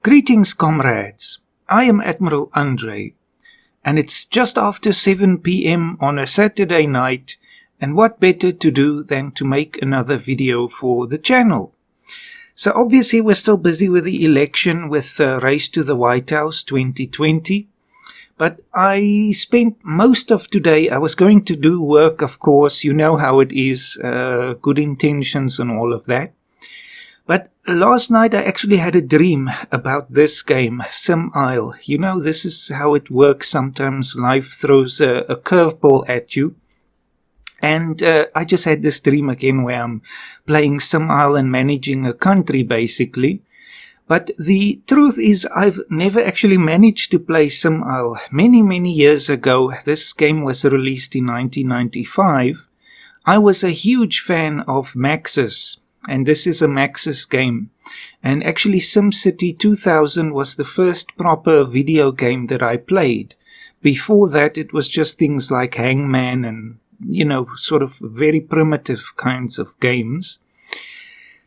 Greetings, comrades. I am Admiral Andre, and it's just after 7 p.m. on a Saturday night, and what better to do than to make another video for the channel. So obviously we're still busy with the election, with Race to the White House 2020, but I spent most of today, I was going to do work, of course, you know how it is, good intentions and all of that. But last night I actually had a dream about this game, SimIsle. You know, this is how it works. Sometimes life throws a curveball at you. And I just had this dream again where I'm playing SimIsle and managing a country, basically. But the truth is I've never actually managed to play SimIsle. Many years ago, this game was released in 1995. I was a huge fan of Maxis. And this is a Maxis game. And actually SimCity 2000 was the first proper video game that I played. Before that it was just things like Hangman and, you know, sort of very primitive kinds of games.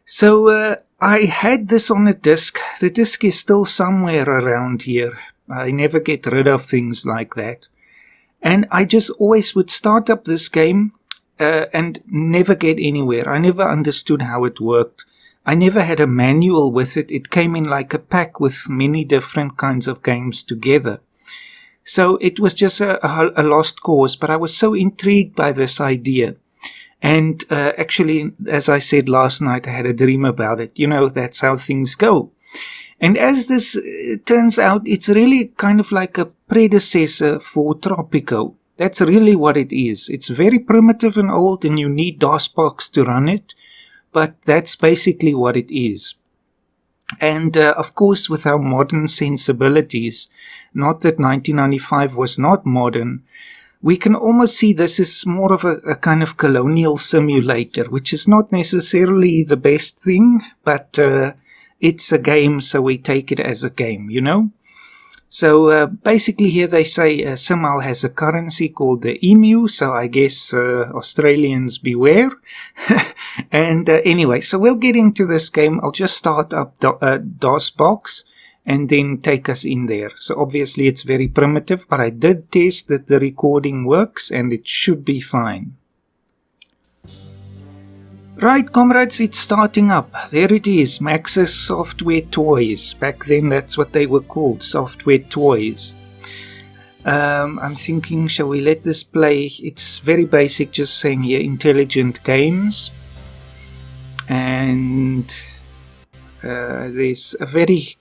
So I had this on a disc. The disc is still somewhere around here. I never get rid of things like that. And I just always would start up this game and never get anywhere. I never understood how it worked. I never had a manual with it. It came in like a pack with many different kinds of games together. So it was just a lost cause, but I was so intrigued by this idea. And actually, as I said last night, I had a dream about it. You know, that's how things go. And as this turns out, it's really kind of like a predecessor for Tropico. That's really what it is. It's very primitive and old and you need DOSBox to run it. But that's basically what it is. And of course with our modern sensibilities, not that 1995 was not modern, we can almost see this is more of a kind of colonial simulator, which is not necessarily the best thing, but it's a game, so we take it as a game, you know. So basically here they say SimIsle has a currency called the emu, so I guess Australians beware. And anyway, so we'll get into this game. I'll just start up DOSBox and then take us in there. So obviously it's very primitive, but I did test that the recording works and it should be fine. Right, comrades, it's starting up. There it is, Maxis software toys. Back then that's what they were called, software toys. I'm thinking, shall we let this play? It's very basic, just saying here, intelligent games. And there's a very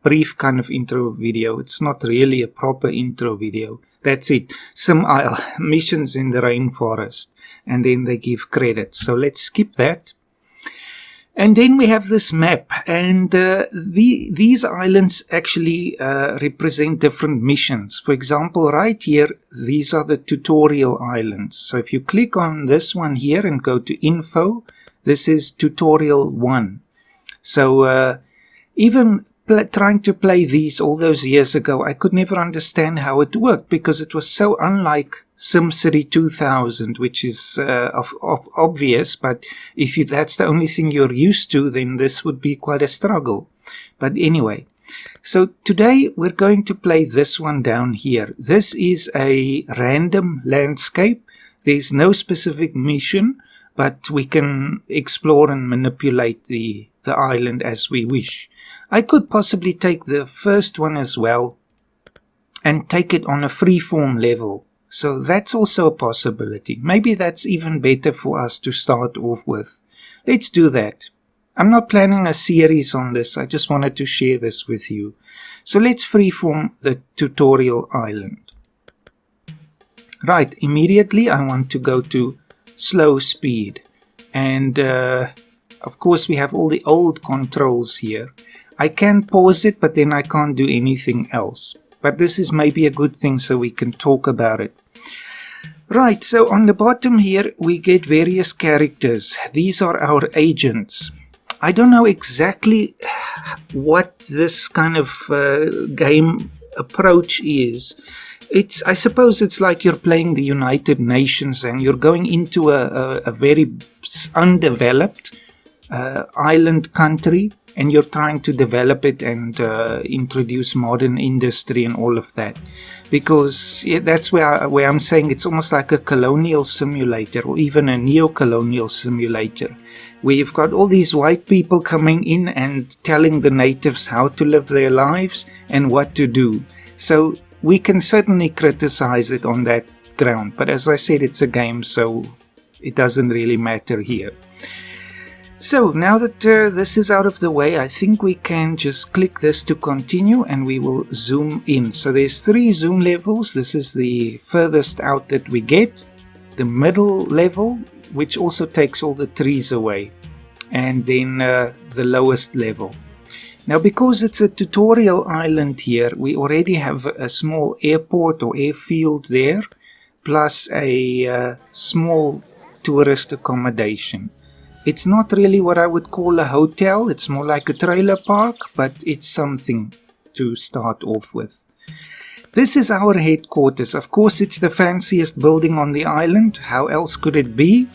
brief kind of intro video. It's not really a proper intro video. That's it, SimIsle, missions in the rainforest. And then they give credits. So let's skip that. And then we have this map. And these islands actually represent different missions. For example, right here, these are the tutorial islands. So if you click on this one here and go to info, this is tutorial 1. So even trying to play these all those years ago, I could never understand how it worked because it was so unlike SimCity 2000, which is obvious, but if that's the only thing you're used to, then this would be quite a struggle. But anyway, so today we're going to play this one down here. This is a random landscape. There's no specific mission, but we can explore and manipulate the island as we wish. I could possibly take the first one as well and take it on a freeform level. So that's also a possibility. Maybe that's even better for us to start off with. Let's do that. I'm not planning a series on this. I just wanted to share this with you. So let's freeform the tutorial island. Right, immediately I want to go to slow speed. And of course we have all the old controls here. I can pause it, but then I can't do anything else. But this is maybe a good thing so we can talk about it. Right, so on the bottom here we get various characters. These are our agents. I don't know exactly what this kind of game approach is. I suppose it's like you're playing the United Nations and you're going into a very undeveloped island country. and you're trying to develop it and introduce modern industry and all of that. Because that's where I'm saying it's almost like a colonial simulator, or even a neo-colonial simulator, where you've got all these white people coming in and telling the natives how to live their lives and what to do. So we can certainly criticize it on that ground, but as I said, it's a game, so it doesn't really matter here. So now that this is out of the way, I think we can just click this to continue and we will zoom in. So there's 3 zoom levels. This is the furthest out that we get. The middle level, which also takes all the trees away. And then the lowest level. Now because it's a tutorial island here, we already have a small airport or airfield there, plus a small tourist accommodation. It's not really what I would call a hotel, it's more like a trailer park, but it's something to start off with. This is our headquarters. Of course, it's the fanciest building on the island. How else could it be?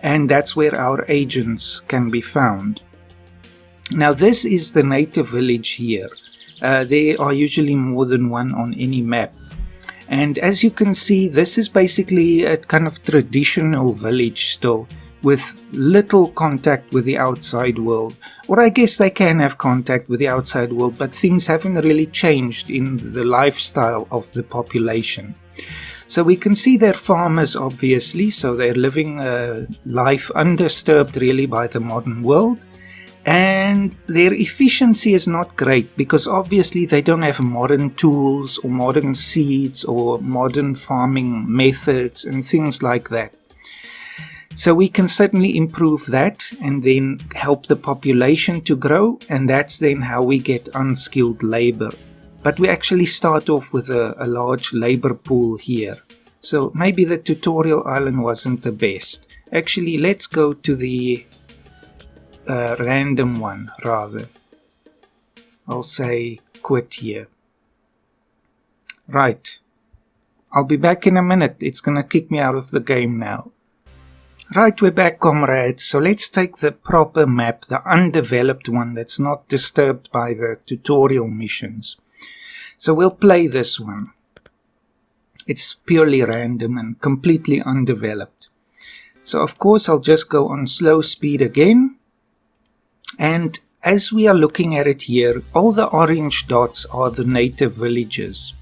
And that's where our agents can be found. Now, this is the native village here. There are usually more than one on any map. And as you can see, this is basically a kind of traditional village still, with little contact with the outside world. Or I guess they can have contact with the outside world, but things haven't really changed in the lifestyle of the population. So we can see they're farmers, obviously, so they're living a life undisturbed really by the modern world. And their efficiency is not great because obviously they don't have modern tools or modern seeds or modern farming methods and things like that. So we can certainly improve that and then help the population to grow, and that's then how we get unskilled labor. But we actually start off with a large labor pool here. So maybe the tutorial island wasn't the best. Actually, let's go to the random one rather. I'll say quit here. Right. I'll be back in a minute. It's gonna kick me out of the game now. Right, we're back, comrades. So let's take the proper map, the undeveloped one that's not disturbed by the tutorial missions. So we'll play this one. It's purely random and completely undeveloped. So of course I'll just go on slow speed again. And as we are looking at it here, all the orange dots are the native villages.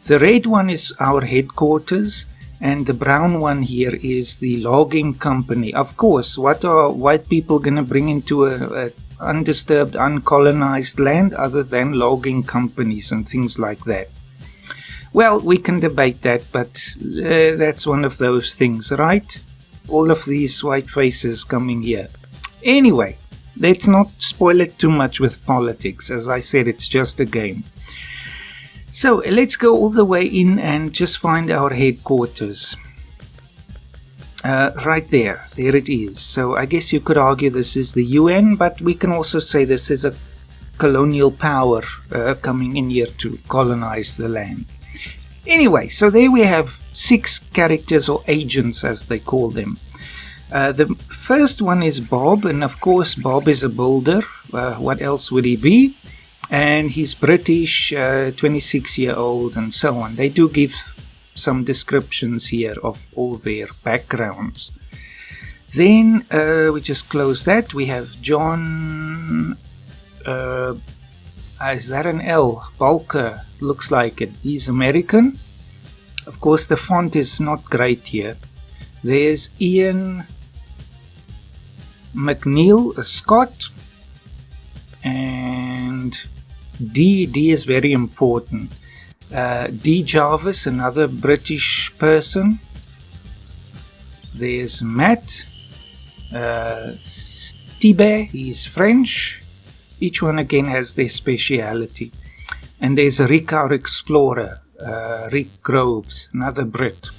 The red one is our headquarters. And the brown one here is the logging company. Of course, what are white people going to bring into a undisturbed, uncolonized land other than logging companies and things like that? Well, we can debate that, but that's one of those things, right? All of these white faces coming here. Anyway, let's not spoil it too much with politics. As I said, it's just a game. So let's go all the way in and just find our headquarters. Right there it is. So I guess you could argue this is the UN, but we can also say this is a colonial power coming in here to colonize the land. Anyway, so there we have 6 characters or agents as they call them. The first one is Bob, and of course Bob is a builder. What else would he be? And he's British, 26-year-old, and so on. They do give some descriptions here of all their backgrounds. Then we just close that. We have John, is that an L? Balker, looks like it. He's American. Of course, the font is not great here. There's Ian McNeil, a Scot, and D is very important. D Jarvis, another British person. There's Matt. Stibe, he's French. Each one again has their speciality. And there's Rick, our explorer. Rick Groves, another Brit.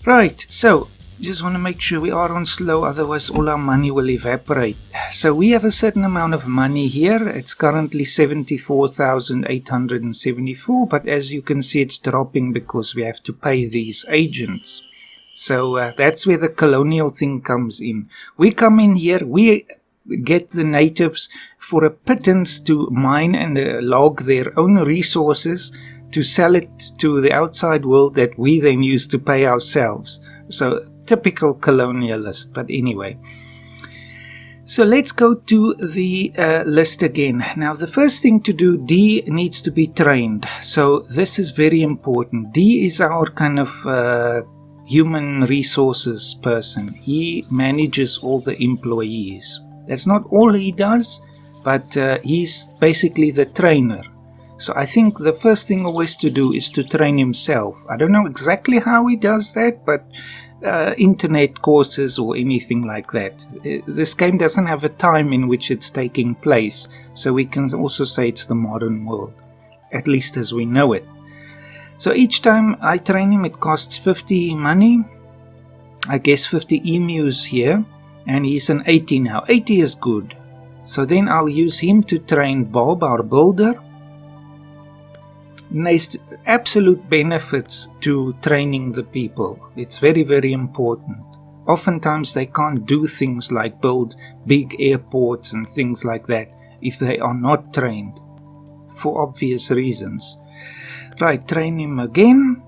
Right, so just want to make sure we are on slow, otherwise all our money will evaporate. So we have a certain amount of money here. It's currently 74,874, but as you can see it's dropping because we have to pay these agents. So that's where the colonial thing comes in. We come in here, we get the natives for a pittance to mine and log their own resources to sell it to the outside world that we then use to pay ourselves. So typical colonialist, but anyway. So let's go to the list again. Now the first thing to do, D needs to be trained. So this is very important. D is our kind of human resources person. He manages all the employees. That's not all he does, but he's basically the trainer. So I think the first thing always to do is to train himself. I don't know exactly how he does that, but internet courses or anything like that. This game doesn't have a time in which it's taking place, so we can also say it's the modern world, at least as we know it. So each time I train him, it costs 50 money, I guess 50 emus here, and he's an 80 now. 80 is good. So then I'll use him to train Bob, our builder. And there's absolute benefits to training the people. It's very, very important. Oftentimes they can't do things like build big airports and things like that if they are not trained, for obvious reasons. Right, train him again.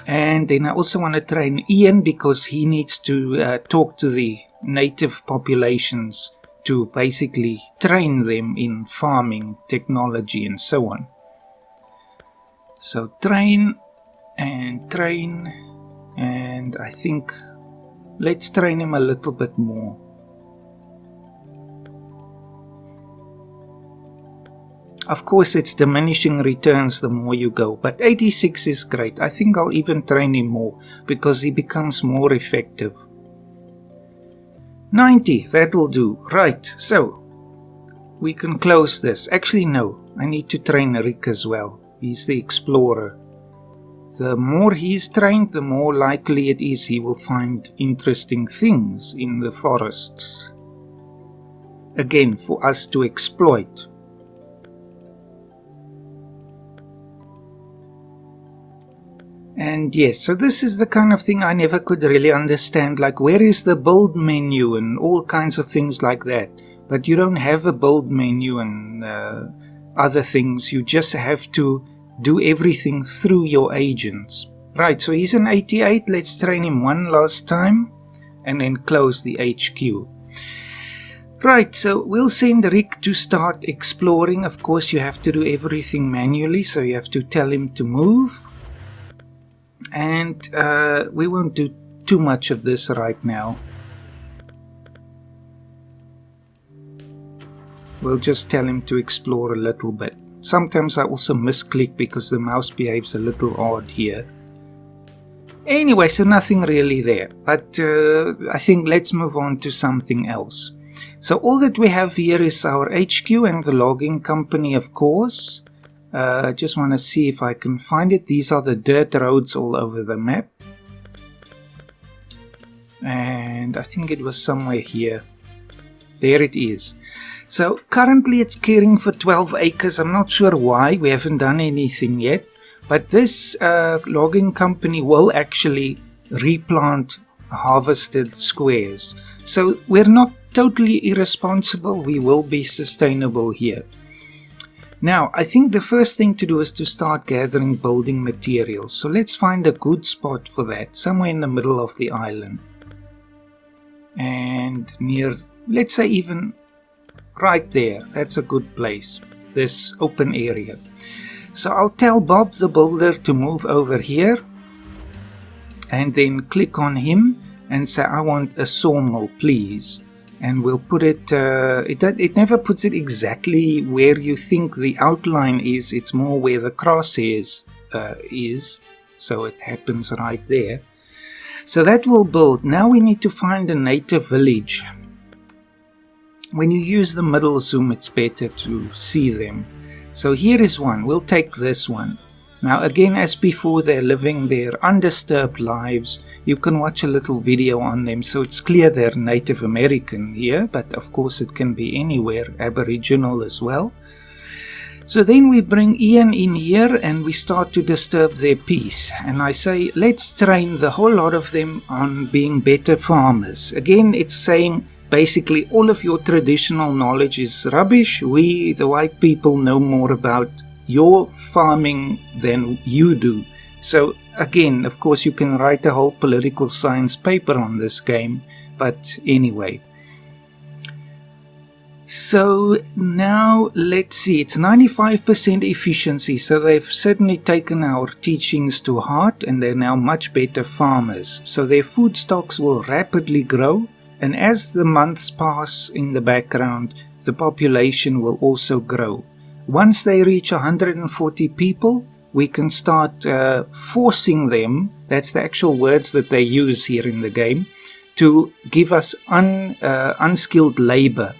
And then I also want to train Ian because he needs to talk to the native populations to basically train them in farming technology and so on. So train, and I think let's train him a little bit more. Of course it's diminishing returns the more you go, but 86 is great. I think I'll even train him more because he becomes more effective. 90, that'll do. Right, so we can close this. Actually no, I need to train Rick as well. He's the explorer. The more he's trained, the more likely it is he will find interesting things in the forests. Again, for us to exploit. And yes, so this is the kind of thing I never could really understand, like where is the build menu and all kinds of things like that. But you don't have a build menu and other things, you just have to do everything through your agents. Right, so he's an 88, let's train him one last time and then close the HQ. Right, so we'll send Rick to start exploring. Of course you have to do everything manually, so you have to tell him to move. And we won't do too much of this right now. We'll just tell him to explore a little bit. Sometimes I also misclick because the mouse behaves a little odd here. Anyway, so nothing really there. But I think let's move on to something else. So all that we have here is our HQ and the logging company, of course. I just want to see if I can find it. These are the dirt roads all over the map. And I think it was somewhere here. There it is. So currently it's caring for 12 acres. I'm not sure why. We haven't done anything yet. But this logging company will actually replant harvested squares. So we're not totally irresponsible. We will be sustainable here. Now, I think the first thing to do is to start gathering building materials. So let's find a good spot for that. Somewhere in the middle of the island. And near, let's say even right there. That's a good place. This open area. So I'll tell Bob the builder to move over here. And then click on him and say, I want a sawmill, please. And we'll put it, it never puts it exactly where you think the outline is. It's more where the crosshairs is. So it happens right there. So that will build. Now we need to find a native village. When you use the middle zoom, it's better to see them. So here is one. We'll take this one. Now again, as before, they're living their undisturbed lives. You can watch a little video on them, so it's clear they're Native American here, but of course it can be anywhere, Aboriginal as well. So then we bring Ian in here and we start to disturb their peace. And I say, let's train the whole lot of them on being better farmers. Again, it's saying basically all of your traditional knowledge is rubbish. We, the white people, know more about your farming than you do. So again, of course, you can write a whole political science paper on this game, but anyway. So now let's see, it's 95% efficiency, so they've certainly taken our teachings to heart and they're now much better farmers. So their food stocks will rapidly grow, and as the months pass in the background, the population will also grow. Once they reach 140 people, we can start forcing them, that's the actual words that they use here in the game, to give us unskilled labor.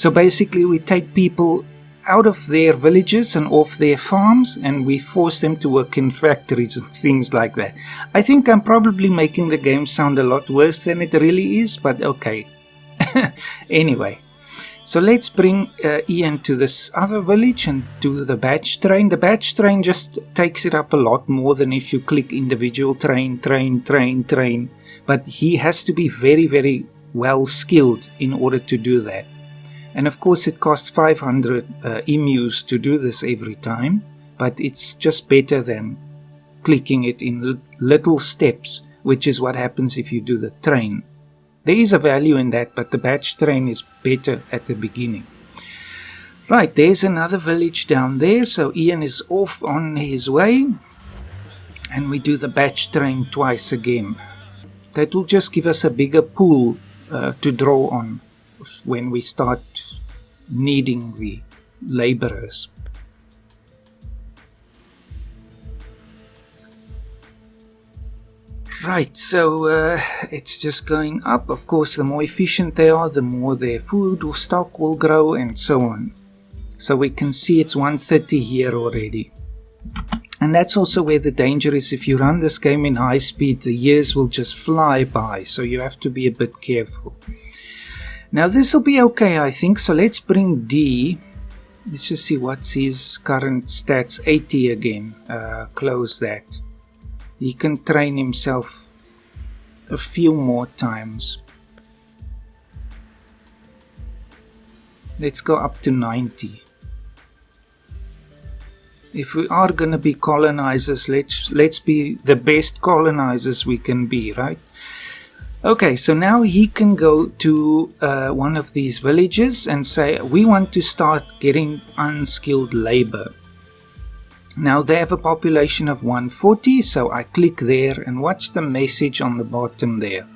So basically we take people out of their villages and off their farms and we force them to work in factories and things like that. I think I'm probably making the game sound a lot worse than it really is, but okay. Anyway, so let's bring Ian to this other village and do the batch train. The batch train just takes it up a lot more than if you click individual train. But he has to be very, very well skilled in order to do that. And of course it costs 500 emus to do this every time, but it's just better than clicking it in little steps, which is what happens if you do the train. There is a value in that, but the batch train is better at the beginning. Right, there's another village down there, so Ian is off on his way, and we do the batch train twice again. That will just give us a bigger pool to draw on when we start needing the laborers. Right, so it's just going up. Of course, the more efficient they are, the more their food or stock will grow and so on. So we can see it's 130 here already. And that's also where the danger is. If you run this game in high speed, the years will just fly by, so you have to be a bit careful. Now this will be okay, I think, so let's bring D. Let's just see what's his current stats. 80 again. Close that. He can train himself a few more times. Let's go up to 90. If we are going to be colonizers, let's be the best colonizers we can be, right? Okay, so now he can go to one of these villages and say, we want to start getting unskilled labor. Now they have a population of 140, so I click there and watch the message on the bottom there.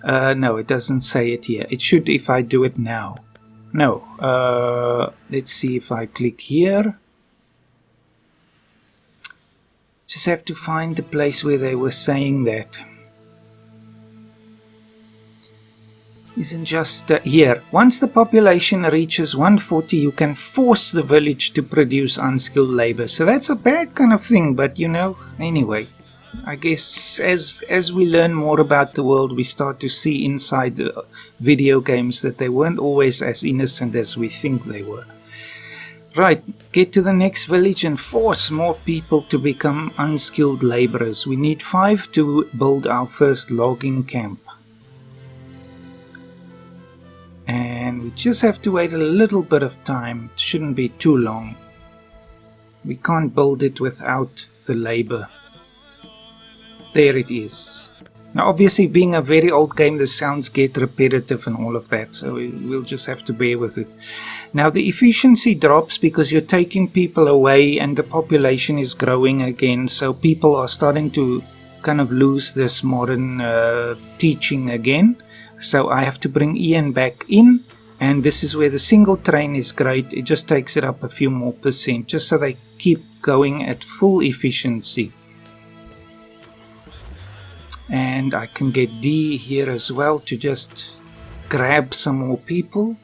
No, it doesn't say it here. It should if I do it now. No, let's see if I click here. Just have to find the place where they were saying that. Isn't just here. Once the population reaches 140, you can force the village to produce unskilled labor. So that's a bad kind of thing, but you know, anyway, I guess as we learn more about the world, we start to see inside the video games that they weren't always as innocent as we think they were. Right, get to the next village and force more people to become unskilled laborers. We need 5 to build our first logging camp. And we just have to wait a little bit of time. It shouldn't be too long. We can't build it without the labor. There it is. Now obviously being a very old game, the sounds get repetitive and all of that, so we'll just have to bear with it. Now the efficiency drops because you're taking people away and the population is growing again, so people are starting to kind of lose this modern teaching again. So I have to bring Ian back in, and this is where the single train is great. It just takes it up a few more percent, just so they keep going at full efficiency. And I can get D here as well to just grab some more people.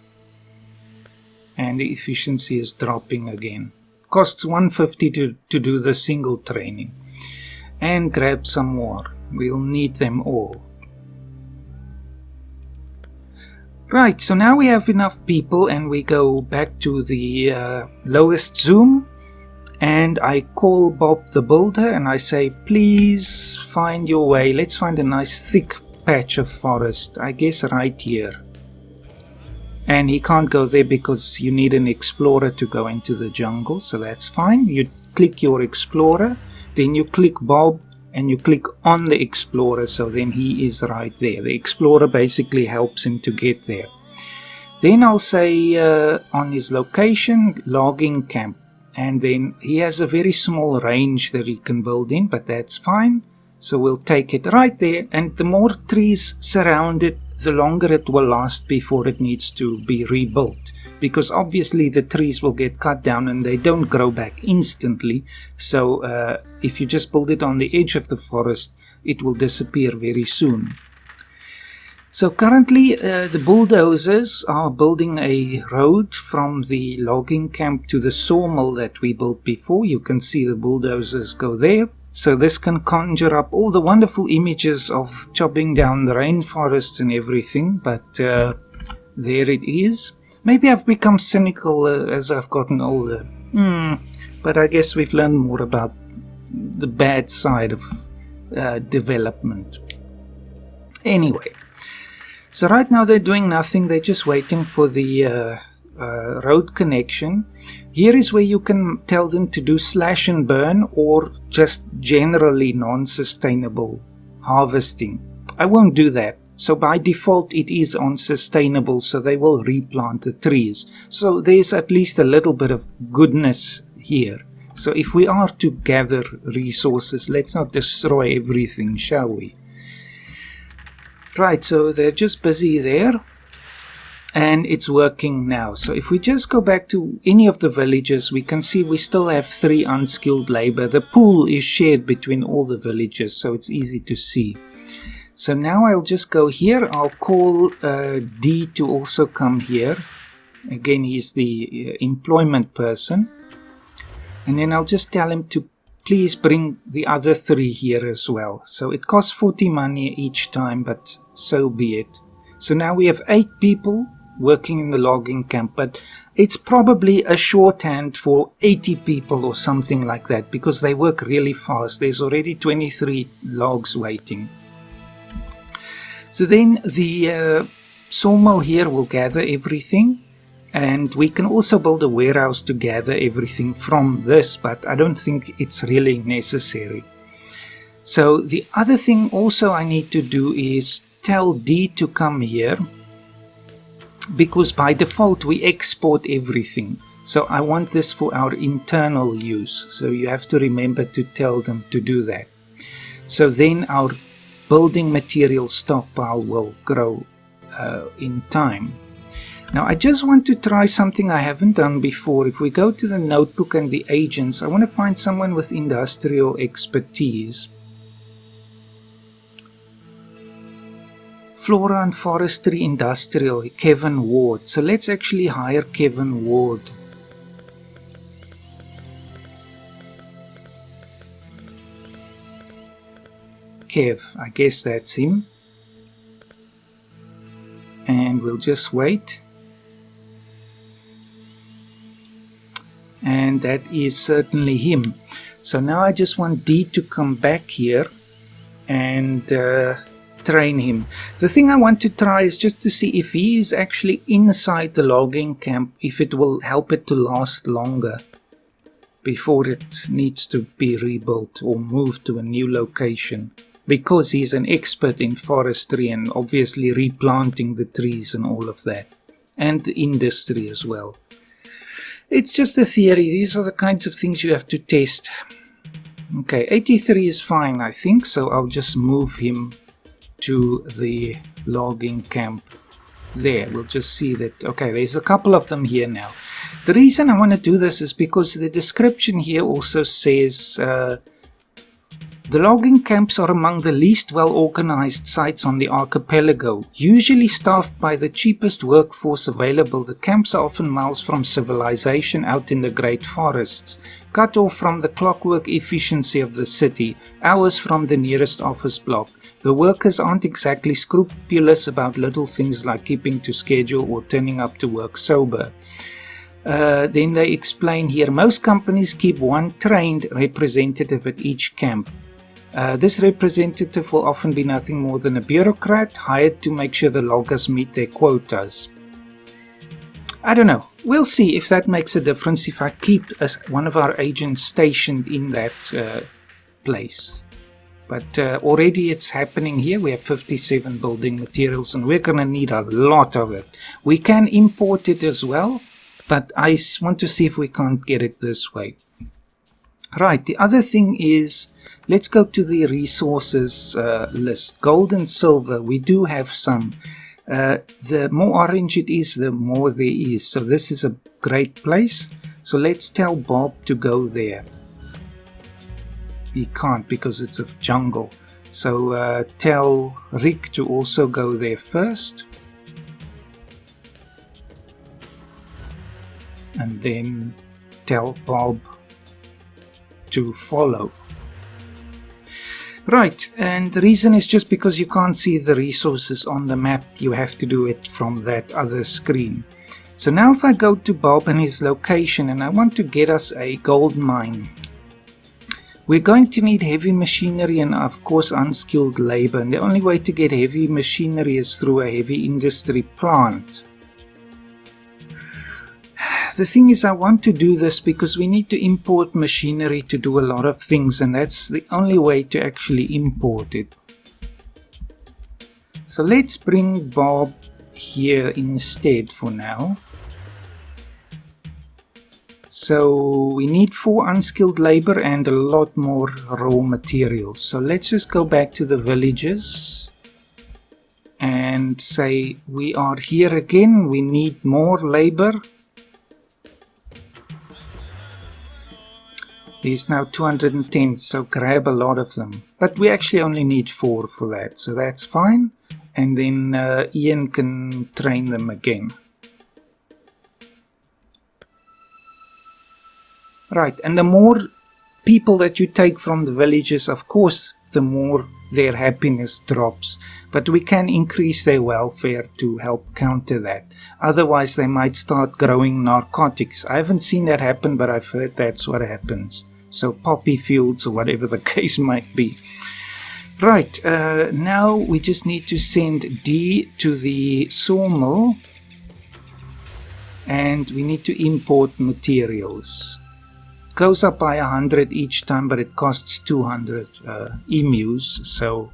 And the efficiency is dropping again. Costs 150 to do the single training. And grab some more. We'll need them all. Right, so now we have enough people and we go back to the lowest zoom. And I call Bob the builder and I say, please find your way. Let's find a nice thick patch of forest. I guess right here. And he can't go there because you need an explorer to go into the jungle, so that's fine. You click your explorer, then you click Bob, and you click on the explorer, so then he is right there. The explorer basically helps him to get there. Then I'll say on his location, logging camp. And then he has a very small range that he can build in, but that's fine. So we'll take it right there, and the more trees surround it, the longer it will last before it needs to be rebuilt. Because obviously the trees will get cut down and they don't grow back instantly. So if you just build it on the edge of the forest, it will disappear very soon. So currently the bulldozers are building a road from the logging camp to the sawmill that we built before. You can see the bulldozers go there. So this can conjure up all the wonderful images of chopping down the rainforests and everything, but there it is. Maybe I've become cynical as I've gotten older. But I guess we've learned more about the bad side of development. Anyway, so right now they're doing nothing. They're just waiting for the road connection. Here is where you can tell them to do slash and burn or just generally non-sustainable harvesting. I won't do that. So by default it is on sustainable, so they will replant the trees. So there's at least a little bit of goodness here. So if we are to gather resources, let's not destroy everything, shall we? Right, so they're just busy there. And it's working now. So if we just go back to any of the villages, we can see we still have 3 unskilled labor. The pool is shared between all the villages, so it's easy to see. So now I'll just go here. I'll call D to also come here. Again, he's the employment person. And then I'll just tell him to please bring the other 3 here as well. So it costs 40 money each time, but so be it. So now we have 8 people working in the logging camp, but it's probably a shorthand for 80 people or something like that, because they work really fast. There's already 23 logs waiting. So then the sawmill here will gather everything, and we can also build a warehouse to gather everything from this, but I don't think it's really necessary. So the other thing also I need to do is tell D to come here, because by default we export everything. So I want this for our internal use. So you have to remember to tell them to do that. So then our building material stockpile will grow in time. Now I just want to try something I haven't done before. If we go to the notebook and the agents, I want to find someone with industrial expertise. Flora and Forestry Industrial, Kevin Ward. So let's actually hire Kevin Ward. Kev, I guess that's him. And we'll just wait. And that is certainly him. So now I just want D to come back here and train him. The thing I want to try is just to see if he is actually inside the logging camp, if it will help it to last longer before it needs to be rebuilt or moved to a new location, because he's an expert in forestry and obviously replanting the trees and all of that, and the industry as well. It's just a theory. These are the kinds of things you have to test. Okay, 83 is fine, I think, so I'll just move him to the logging camp there. We'll just see that, okay, there's a couple of them here now. The reason I want to do this is because the description here also says the logging camps are among the least well-organized sites on the archipelago. Usually staffed by the cheapest workforce available, the camps are often miles from civilization out in the great forests, cut off from the clockwork efficiency of the city, hours from the nearest office block. The workers aren't exactly scrupulous about little things like keeping to schedule or turning up to work sober. Then they explain here, most companies keep one trained representative at each camp. This representative will often be nothing more than a bureaucrat hired to make sure the loggers meet their quotas. I don't know. We'll see if that makes a difference if I keep one of our agents stationed in that place. But already it's happening here. We have 57 building materials and we're going to need a lot of it. We can import it as well, but I want to see if we can't get it this way. Right, the other thing is, let's go to the resources list. Gold and silver, we do have some. The more orange it is, the more there is. So this is a great place. So let's tell Bob to go there. He can't because it's a jungle. So tell Rick to also go there first. And then tell Bob to follow. Right, and the reason is just because you can't see the resources on the map. You have to do it from that other screen. So now if I go to Bob and his location and I want to get us a gold mine, we're going to need heavy machinery and of course unskilled labor. And the only way to get heavy machinery is through a heavy industry plant. The thing is, I want to do this because we need to import machinery to do a lot of things, and that's the only way to actually import it. So let's bring Bob here instead for now. So we need 4 unskilled labor and a lot more raw materials. So let's just go back to the villages and say we are here again. We need more labor. There's now 210, so grab a lot of them. But we actually only need 4 for that, so that's fine. And then Ian can train them again. Right, and the more people that you take from the villages, of course, the more their happiness drops. But we can increase their welfare to help counter that. Otherwise, they might start growing narcotics. I haven't seen that happen, but I've heard that's what happens. So poppy fields or whatever the case might be. Right, now we just need to send D to the sawmill. And we need to import materials. It goes up by 100 each time, but it costs 200 emus. So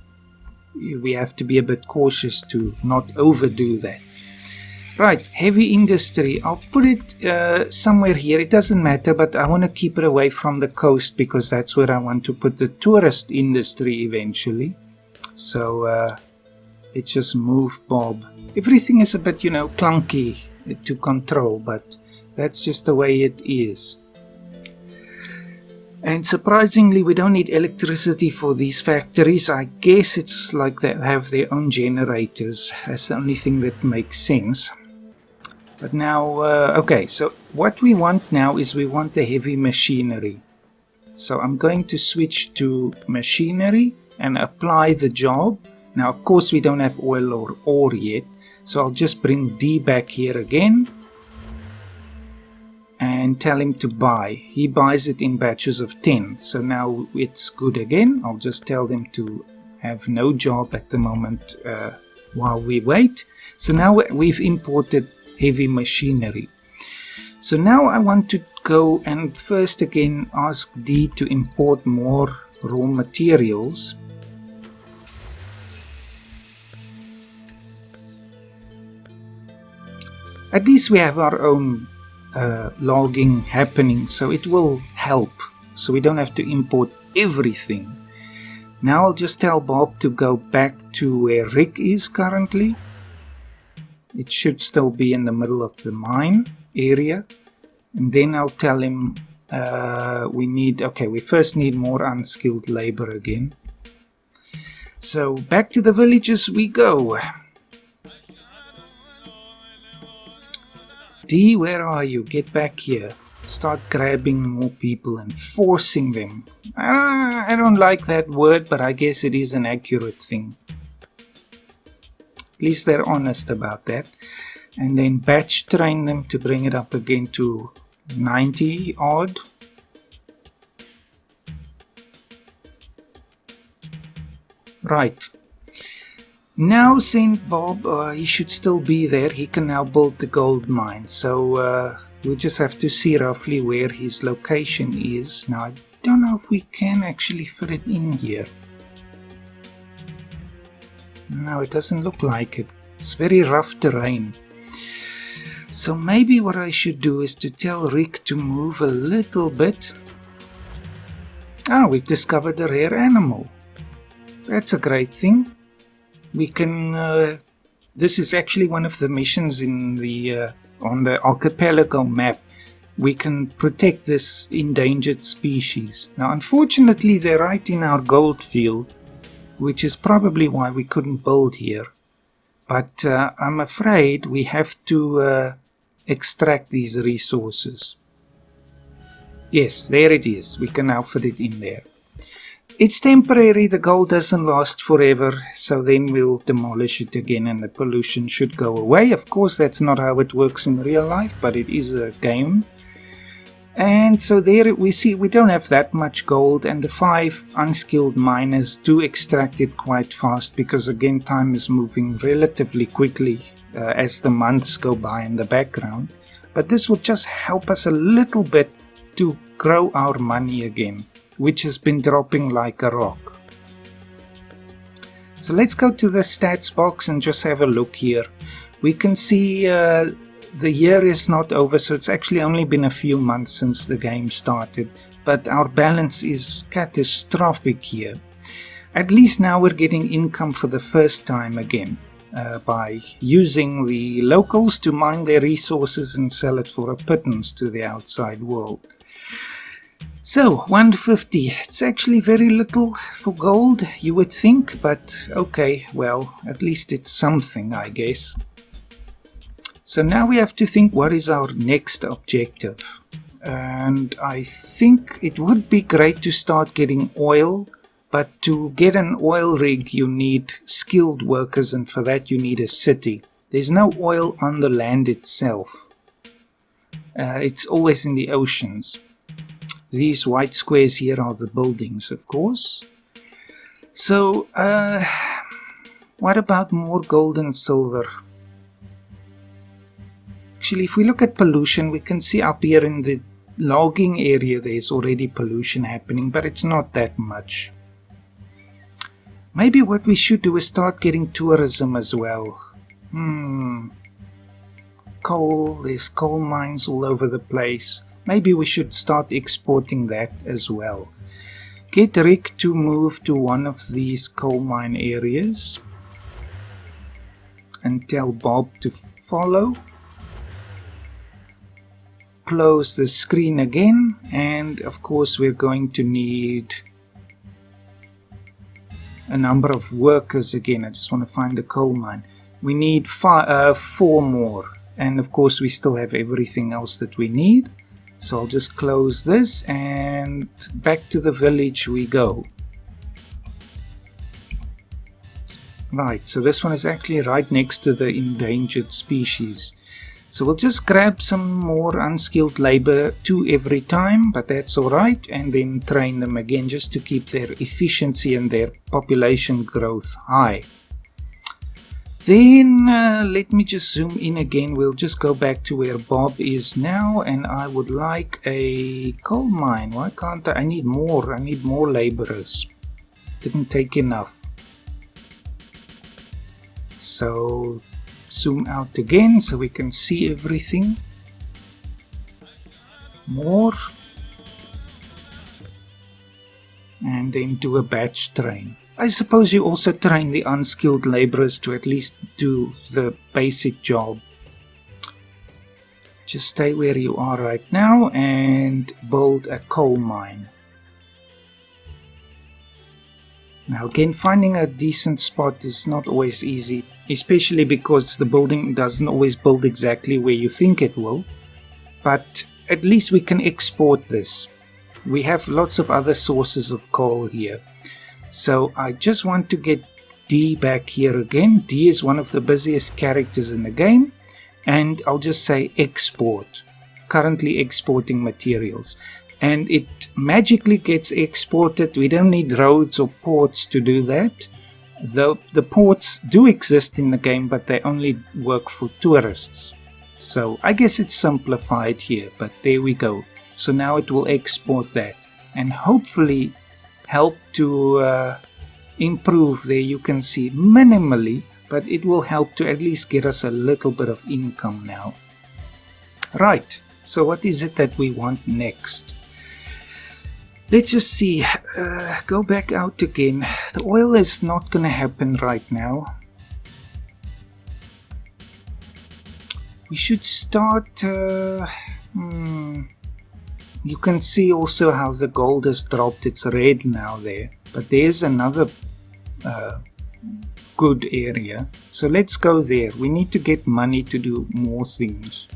we have to be a bit cautious to not overdo that. Right, heavy industry. I'll put it somewhere here. It doesn't matter, but I want to keep it away from the coast because that's where I want to put the tourist industry eventually. So let's just move Bob. Everything is a bit, clunky to control, but that's just the way it is. And surprisingly, we don't need electricity for these factories. I guess it's like they have their own generators. That's the only thing that makes sense. But now, okay, so what we want now is we want the heavy machinery. So I'm going to switch to machinery and apply the job. Now, of course, we don't have oil or ore yet. So I'll just bring D back here again. And tell him to buy. He buys it in batches of 10. So now it's good again. I'll just tell them to have no job at the moment while we wait. So now we've imported heavy machinery. So now I want to go and first again ask D to import more raw materials. At least we have our own logging happening, so it will help. So we don't have to import everything. Now I'll just tell Bob to go back to where Rick is currently. It should still be in the middle of the mine area. And then I'll tell him we first need more unskilled labor again. So back to the villages we go. D, where are you? Get back here. Start grabbing more people and forcing them. I don't like that word, but I guess it is an accurate thing. At least they're honest about that. And then batch train them to bring it up again to 90 odd. Right. Now send Bob, he should still be there. He can now build the gold mine. So we'll just have to see roughly where his location is. Now I don't know if we can actually fit it in here. No, it doesn't look like it. It's very rough terrain. So maybe what I should do is to tell Rick to move a little bit. Ah, we've discovered a rare animal. That's a great thing. We can, this is actually one of the missions in the, on the archipelago map. We can protect this endangered species. Now, unfortunately, they're right in our gold field, which is probably why we couldn't build here. But I'm afraid we have to extract these resources. Yes, there it is. We can now fit it in there. It's temporary, the gold doesn't last forever, so then we'll demolish it again and the pollution should go away. Of course, that's not how it works in real life, but it is a game. And so there we see we don't have that much gold, and the 5 unskilled miners do extract it quite fast because, again, time is moving relatively quickly as the months go by in the background. But this will just help us a little bit to grow our money again, which has been dropping like a rock. So let's go to the stats box and just have a look here. We can see the year is not over, so it's actually only been a few months since the game started, but our balance is catastrophic here. At least now we're getting income for the first time again by using the locals to mine their resources and sell it for a pittance to the outside world. So, 150, it's actually very little for gold, you would think, but okay, well, at least it's something, I guess. So now we have to think, what is our next objective? And I think it would be great to start getting oil, but to get an oil rig you need skilled workers, and for that you need a city. There's no oil on the land itself. It's always in the oceans. These white squares here are the buildings, of course. So, what about more gold and silver? Actually, if we look at pollution, we can see up here in the logging area there's already pollution happening, but it's not that much. Maybe what we should do is start getting tourism as well. Coal, there's coal mines all over the place. Maybe we should start exporting that as well. Get Rick to move to one of these coal mine areas and tell Bob to follow. Close the screen again, and of course we're going to need a number of workers again. I just want to find the coal mine. We need 4 more, and of course we still have everything else that we need. So I'll just close this and back to the village we go. Right, so this one is actually right next to the endangered species. So we'll just grab some more unskilled labor, 2 every time, but that's alright, and then train them again just to keep their efficiency and their population growth high. Then let me just zoom in again. We'll just go back to where Bob is now, and I would like a coal mine. Why can't I need more? I need more laborers. Didn't take enough. So zoom out again so we can see everything. More. And then do a batch train. I suppose you also train the unskilled laborers to at least do the basic job. Just stay where you are right now and build a coal mine. Now again, finding a decent spot is not always easy, especially because the building doesn't always build exactly where you think it will. But at least we can export this. We have lots of other sources of coal here. So I just want to get D back here again. D is one of the busiest characters in the game. And I'll just say export. Currently exporting materials. And it magically gets exported. We don't need roads or ports to do that. The ports do exist in the game, but they only work for tourists. So I guess it's simplified here, but there we go. So now it will export that and hopefully help to improve. There you can see minimally, but it will help to at least get us a little bit of income now. Right, so what is it that we want next? Let's just see. Go back out again. The oil is not going to happen right now. We should start... you can see also how the gold has dropped. It's red now there. But there's another good area. So let's go there. We need to get money to do more things.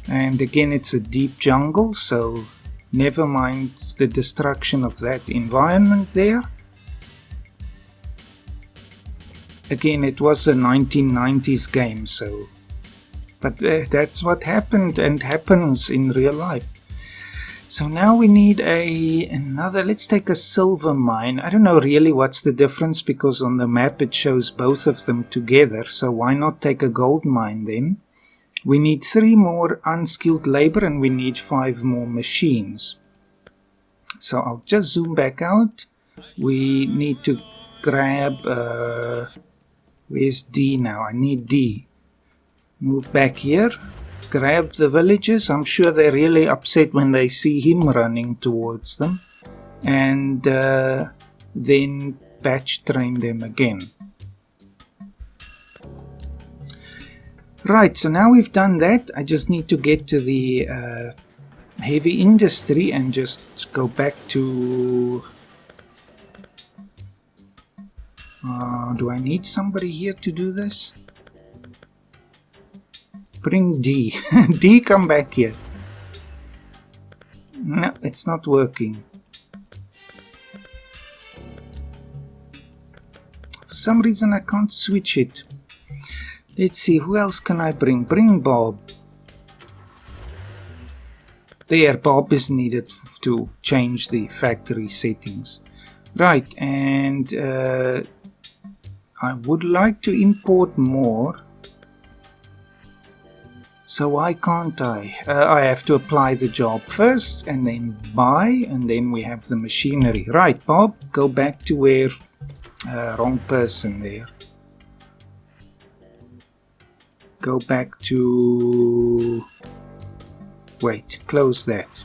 And again, it's a deep jungle, so never mind the destruction of that environment there. Again, it was a 1990s game, so... But that's what happened and happens in real life. So now we need another... Let's take a silver mine. I don't know really what's the difference, because on the map it shows both of them together. So why not take a gold mine then? We need 3 more unskilled labor and we need 5 more machines. So I'll just zoom back out. We need to grab... where's D now? I need D. Move back here. Grab the villagers. I'm sure they're really upset when they see him running towards them. And then batch train them again. Right, so now we've done that. I just need to get to the heavy industry and just go back to... do I need somebody here to do this? Bring D. D, come back here. No, it's not working. For some reason I can't switch it. Let's see, who else can I bring? Bring Bob. There, Bob is needed to change the factory settings. Right, and I would like to import more. So why can't I? I have to apply the job first, and then buy, and then we have the machinery. Right, Bob, go back to where... wrong person there. Go back to... Wait, close that.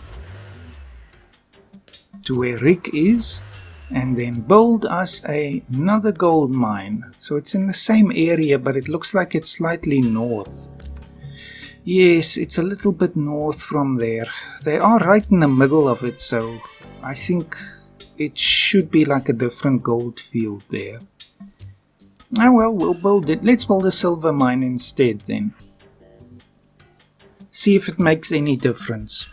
To where Rick is, and then build us another gold mine. So it's in the same area, but it looks like it's slightly north. Yes, it's a little bit north from there. They are right in the middle of it, so I think it should be like a different gold field there. Oh well, we'll build it. Let's build a silver mine instead then. See if it makes any difference.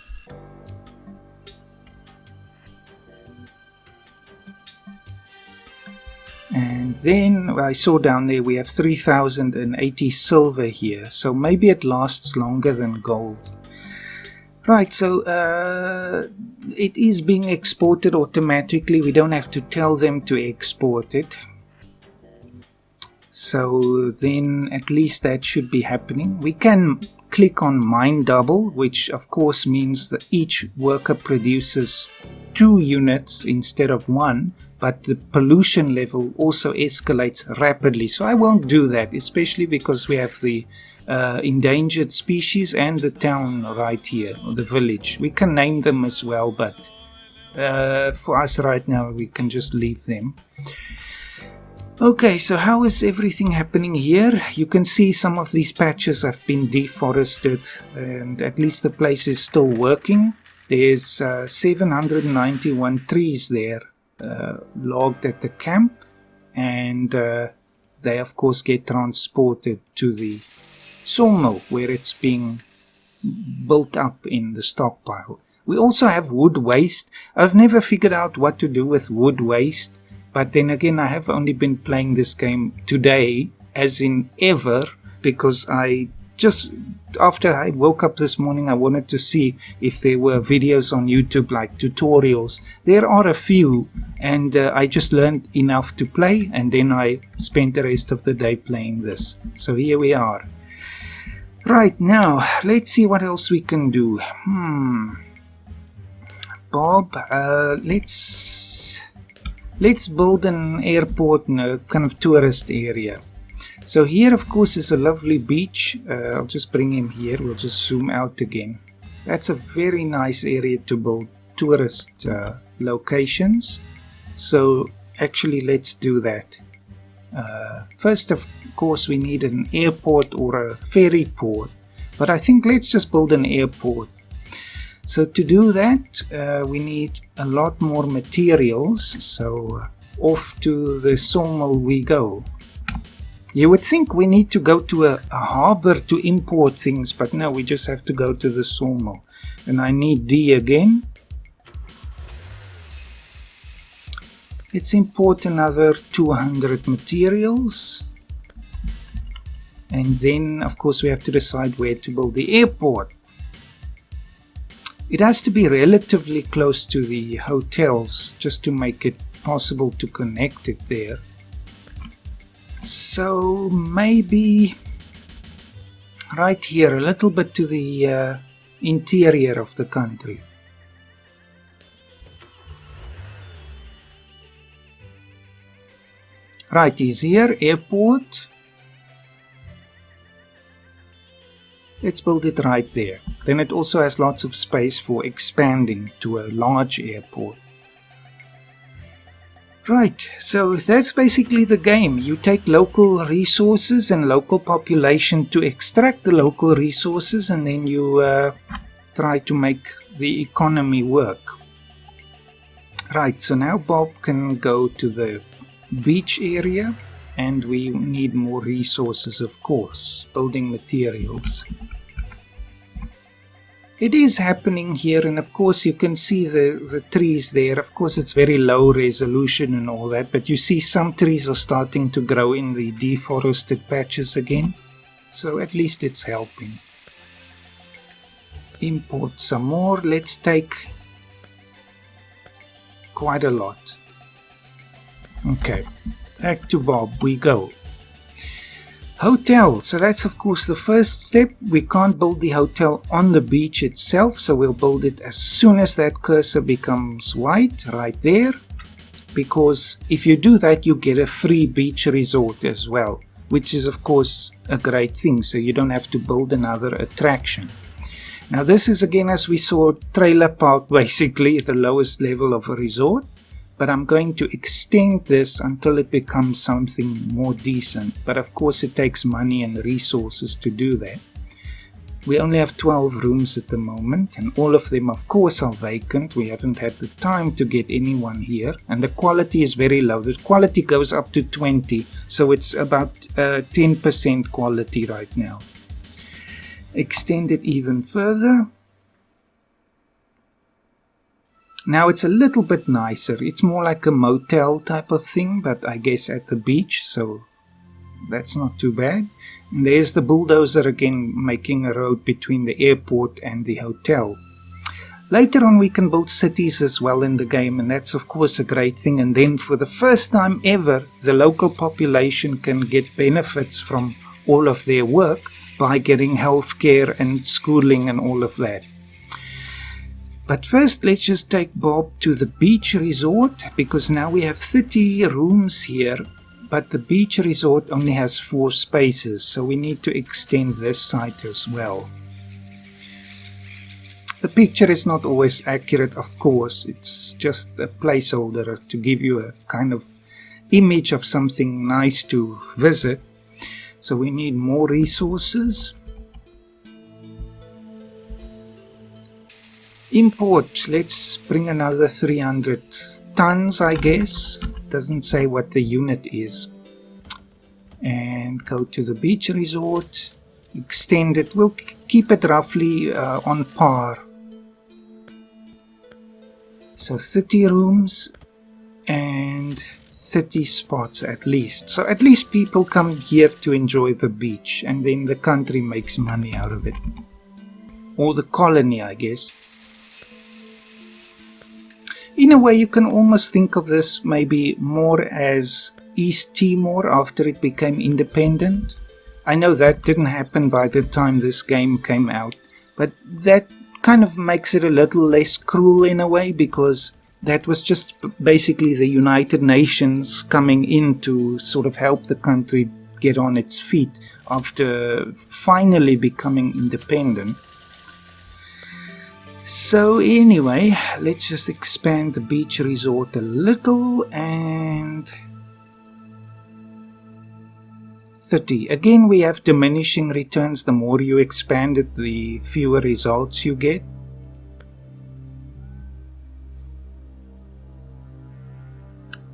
And then I saw down there we have 3080 silver here, so maybe it lasts longer than gold. Right, so it is being exported automatically. We don't have to tell them to export it. So then at least that should be happening. We can click on mine double, which of course means that each worker produces 2 units instead of 1, but the pollution level also escalates rapidly. So I won't do that, especially because we have the endangered species and the town right here, or the village. We can name them as well, but for us right now we can just leave them. Okay, so how is everything happening here? You can see some of these patches have been deforested, and at least the place is still working. There's 791 trees there logged at the camp, and they of course get transported to the sawmill where it's being built up in the stockpile. We also have wood waste. I've never figured out what to do with wood waste. But then again, I have only been playing this game today, as in ever, because I just after I woke up this morning, I wanted to see if there were videos on YouTube like tutorials. There are a few, and I just learned enough to play, and then I spent the rest of the day playing this. So here we are. Right, now let's see what else we can do. Bob, let's build an airport in a kind of tourist area. So here, of course, is a lovely beach. I'll just bring him here. We'll just zoom out again. That's a very nice area to build tourist locations. So actually, let's do that. First, of course, we need an airport or a ferry port. But I think let's just build an airport. So to do that, we need a lot more materials. So off to the sawmill we go. You would think we need to go to a harbor to import things, but no, we just have to go to the sawmill. And I need D again. Let's import another 200 materials. And then, of course, we have to decide where to build the airport. It has to be relatively close to the hotels, just to make it possible to connect it there. So maybe right here, a little bit to the interior of the country. Right, he's here, airport. Let's build it right there. Then it also has lots of space for expanding to a large airport. Right, so that's basically the game. You take local resources and local population to extract the local resources, and then you try to make the economy work. Right, so now Bob can go to the beach area, and we need more resources, of course, building materials. It is happening here, and of course you can see the trees there. Of course it's very low resolution and all that, but you see some trees are starting to grow in the deforested patches again. So at least it's helping. Import some more. Let's take quite a lot. Okay, back to Bob we go. Hotel, so that's of course the first step. We can't build the hotel on the beach itself, so we'll build it as soon as that cursor becomes white, right there. Because if you do that, you get a free beach resort as well, which is of course a great thing, so you don't have to build another attraction. Now this is again, as we saw, trailer park, basically the lowest level of a resort. But I'm going to extend this until it becomes something more decent. But of course it takes money and resources to do that. We only have 12 rooms at the moment, and all of them of course are vacant. We haven't had the time to get anyone here, and the quality is very low. The quality goes up to 20, so it's about 10% quality right now. Extend it even further. Now it's a little bit nicer. It's more like a motel type of thing, but I guess at the beach, so that's not too bad. And there's the bulldozer again, making a road between the airport and the hotel. Later on we can build cities as well in the game, and that's of course a great thing. And then for the first time ever, the local population can get benefits from all of their work by getting healthcare and schooling and all of that. But first, let's just take Bob to the beach resort, because now we have 30 rooms here, but the beach resort only has 4 spaces, so we need to extend this site as well. The picture is not always accurate, of course. It's just a placeholder to give you a kind of image of something nice to visit. So we need more resources. Import, let's bring another 300 tons, I guess. Doesn't say what the unit is. And go to the beach resort. Extend it. We'll keep it roughly on par. So 30 rooms and 30 spots at least. So at least people come here to enjoy the beach, and then the country makes money out of it. Or the colony, I guess. In a way, you can almost think of this maybe more as East Timor after it became independent. I know that didn't happen by the time this game came out, but that kind of makes it a little less cruel in a way, because that was just basically the United Nations coming in to sort of help the country get on its feet after finally becoming independent. So anyway, let's just expand the beach resort a little, and 30. Again, we have diminishing returns. The more you expand it, the fewer results you get.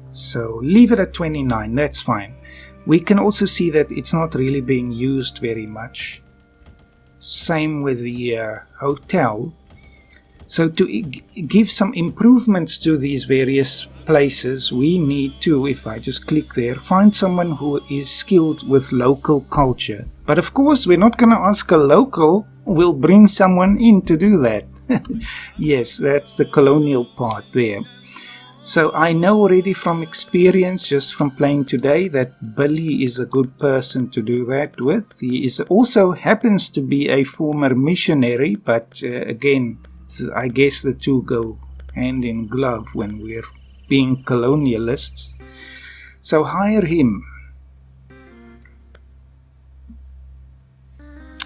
So leave it at 29, that's fine. We can also see that it's not really being used very much. Same with the hotel. So to give some improvements to these various places, we need to, if I just click there, find someone who is skilled with local culture. But of course, we're not going to ask a local, we'll bring someone in to do that. Yes, that's the colonial part there. So I know already from experience, just from playing today, that Billy is a good person to do that with. He is also happens to be a former missionary, but again, I guess the two go hand in glove when we're being colonialists. So hire him.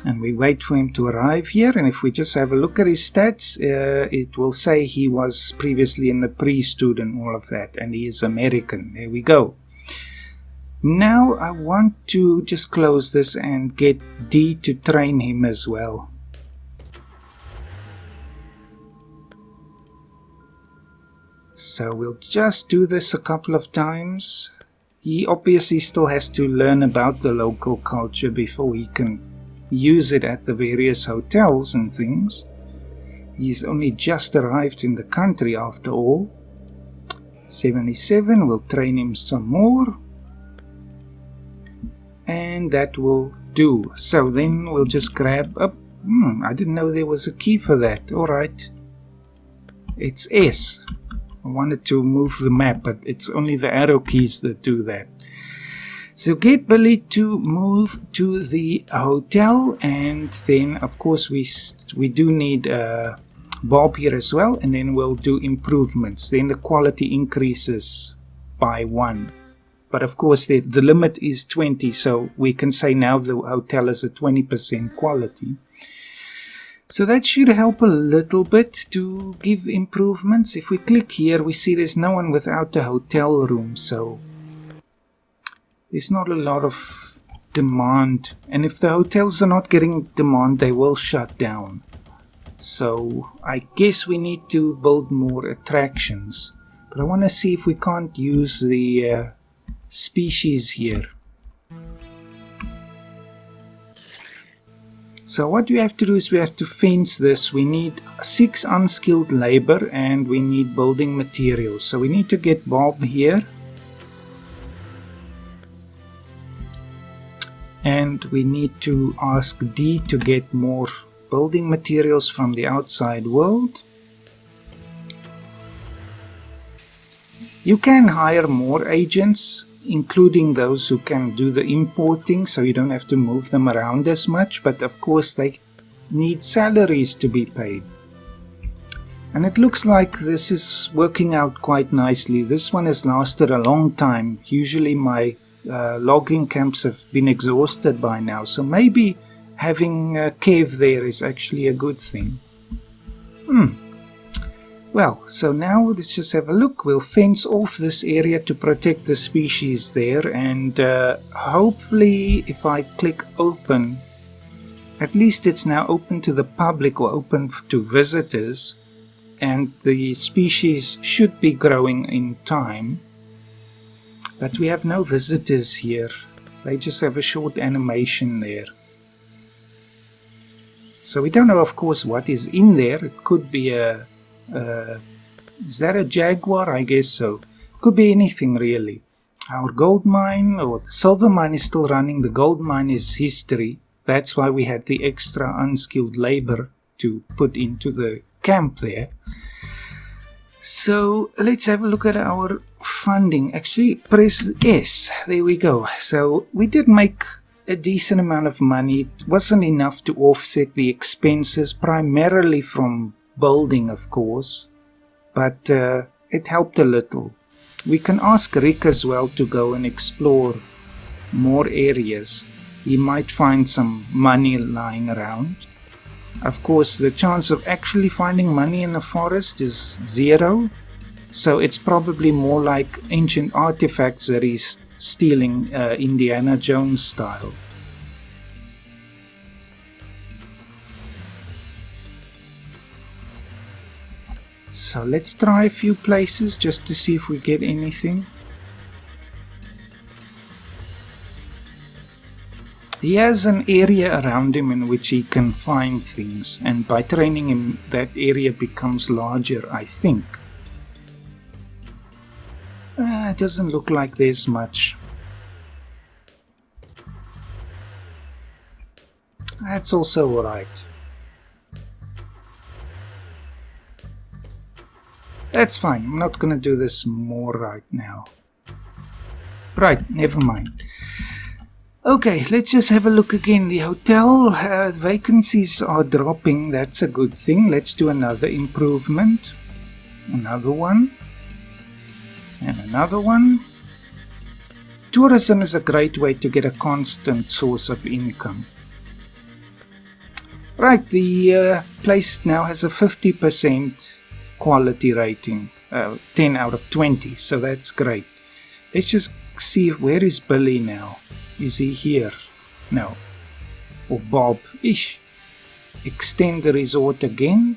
And we wait for him to arrive here, and if we just have a look at his stats, it will say he was previously in the priesthood and all of that, and he is American. There we go. Now I want to just close this and get D to train him as well. So we'll just do this a couple of times. He obviously still has to learn about the local culture before he can use it at the various hotels and things. He's only just arrived in the country after all. 77, we'll train him some more. And that will do. So then we'll just grab up. I didn't know there was a key for that. Alright. It's S. I wanted to move the map, but it's only the arrow keys that do that. So get Billy to move to the hotel, and then of course we do need Bob here as well, and then we'll do improvements. Then the quality increases by 1. But of course the limit is 20, so we can say now the hotel is a 20% quality. So that should help a little bit to give improvements. If we click here, we see there's no one without a hotel room, so there's not a lot of demand. And if the hotels are not getting demand, they will shut down. So I guess we need to build more attractions. But I want to see if we can't use the species here. So what we have to do is we have to fence this. We need 6 unskilled labor and we need building materials. So we need to get Bob here. And we need to ask D to get more building materials from the outside world. You can hire more agents, including those who can do the importing, so you don't have to move them around as much, but of course they need salaries to be paid. And it looks like this is working out quite nicely. This one has lasted a long time. Usually my logging camps have been exhausted by now, so maybe having Kev there is actually a good thing. Well, so now let's just have a look. We'll fence off this area to protect the species there, and hopefully if I click open, at least it's now open to the public or open to visitors, and the species should be growing in time. But we have no visitors here. They just have a short animation there. So we don't know, of course, what is in there. It could be is that a jaguar? I guess so. Could be anything really. Our gold mine, or the silver mine, is still running. The gold mine is history. That's why we had the extra unskilled labor to put into the camp there. So let's have a look at our funding. Actually, press S. There we go. So we did make a decent amount of money. It wasn't enough to offset the expenses, primarily from building, of course, but it helped a little. We can ask Rick as well to go and explore more areas. He might find some money lying around. Of course, the chance of actually finding money in a forest is 0, so it's probably more like ancient artifacts that he's stealing, Indiana Jones style. So let's try a few places just to see if we get anything. He has an area around him in which he can find things, and by training him, that area becomes larger, I think. It doesn't look like there's much. That's also alright. That's fine, I'm not gonna do this more right now. Right, never mind. Okay, let's just have a look again. The hotel vacancies are dropping. That's a good thing. Let's do another improvement. Another one. And another one. Tourism is a great way to get a constant source of income. Right, the place now has a 50% quality rating. 10 out of 20, so that's great. Let's just see, where is Billy now? Is he here? No. Or Bob? Ish. Extend the resort again.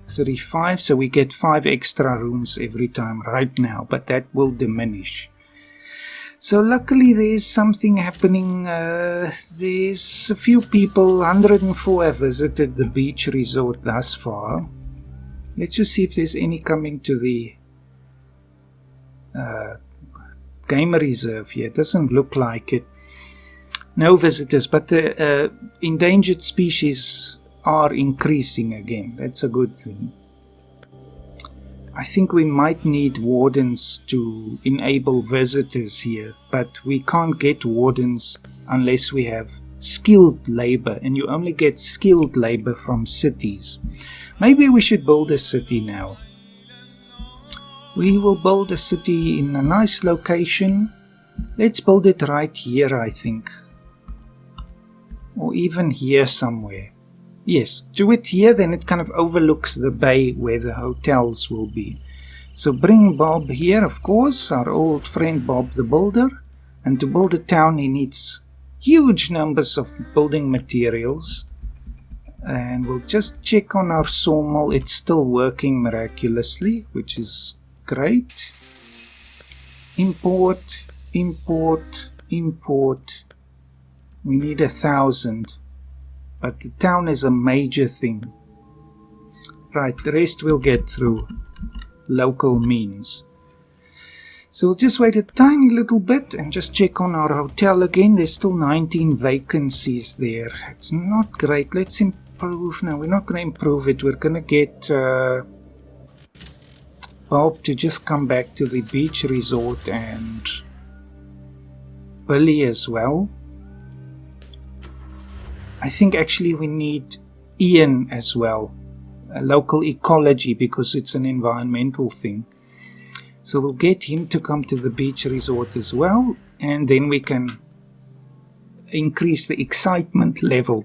35, so we get 5 extra rooms every time right now, but that will diminish. So luckily there's something happening. There's a few people, 104 have visited the beach resort thus far. Let's just see if there's any coming to the game reserve here. It doesn't look like it. No visitors, but the endangered species are increasing again. That's a good thing. I think we might need wardens to enable visitors here, but we can't get wardens unless we have skilled labor, and you only get skilled labor from cities. Maybe we should build a city now. We will build a city in a nice location. Let's build it right here, I think. Or even here somewhere. Yes, do it here, then it kind of overlooks the bay where the hotels will be. So bring Bob here, of course, our old friend Bob the Builder. And to build a town, he needs huge numbers of building materials. And we'll just check on our sawmill. It's still working miraculously, which is great. Import, import, import. We need 1,000. But the town is a major thing. Right, the rest we'll get through local means. So we'll just wait a tiny little bit and just check on our hotel again. There's still 19 vacancies there. It's not great. Let's improve. No, we're not going to improve it. We're going to get Bob to just come back to the beach resort, and Billy as well. I think actually we need Ian as well, a local ecology, because it's an environmental thing. So we'll get him to come to the beach resort as well, and then we can increase the excitement level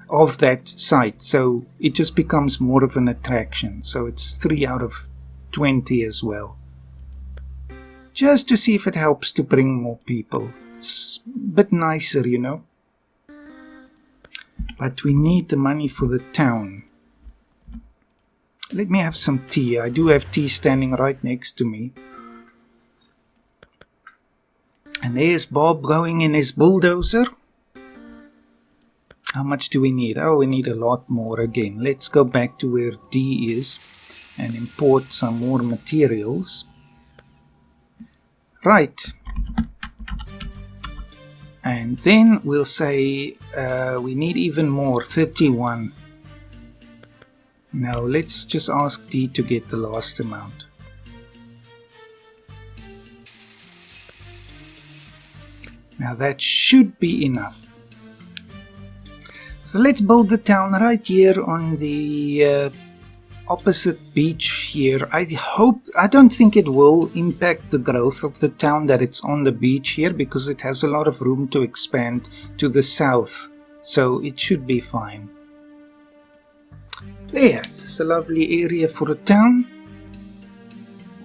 of that site. So it just becomes more of an attraction. So it's 3 out of 20 as well. Just to see if it helps to bring more people. It's a bit nicer, you know. But we need the money for the town. Let me have some tea. I do have tea standing right next to me. And there's Bob going in his bulldozer. How much do we need? Oh, we need a lot more again. Let's go back to where D is. and import some more materials. Right. And then we'll say we need even more, 31. Now let's just ask D to get the last amount. Now that should be enough. So let's build the town right here on the opposite beach here. I don't think it will impact the growth of the town that it's on the beach here, because it has a lot of room to expand to the south. So it should be fine. There, it's a lovely area for a town,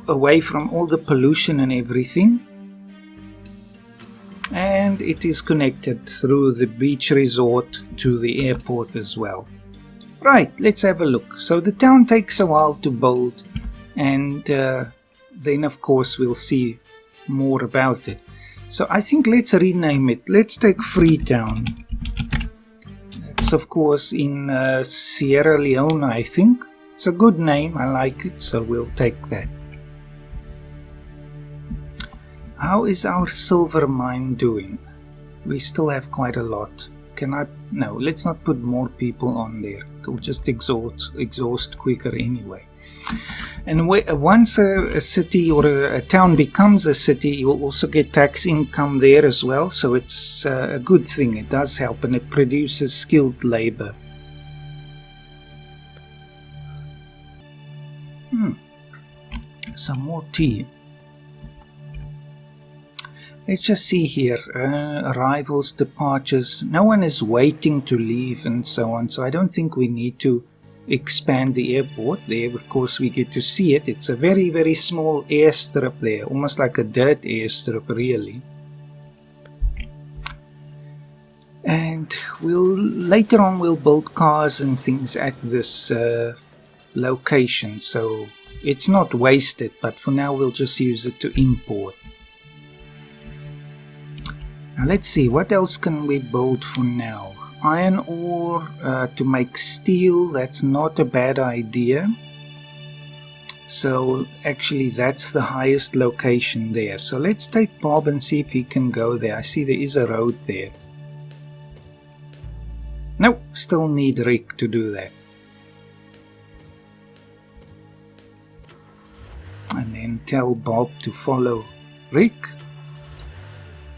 away from all the pollution and everything. And it is connected through the beach resort to the airport as well. Right, let's have a look. So the town takes a while to build, and then of course we'll see more about it. So I think let's rename it. Let's take Freetown. It's of course in Sierra Leone, I think. It's a good name, I like it, so we'll take that. How is our silver mine doing? We still have quite a lot. No, let's not put more people on there. It'll just exhaust quicker anyway. And once a city or a town becomes a city, you will also get tax income there as well. So it's a good thing. It does help, and it produces skilled labor. Some more tea. Let's just see here, arrivals, departures. No one is waiting to leave and so on, so I don't think we need to expand the airport. There, of course, we get to see it. It's a very, very small airstrip there, almost like a dirt airstrip, really. And later on we'll build cars and things at this location, so it's not wasted, but for now we'll just use it to import. Now let's see, what else can we build for now? Iron ore to make steel, that's not a bad idea. So actually that's the highest location there. So let's take Bob and see if he can go there. I see there is a road there. No, still need Rick to do that. And then tell Bob to follow Rick.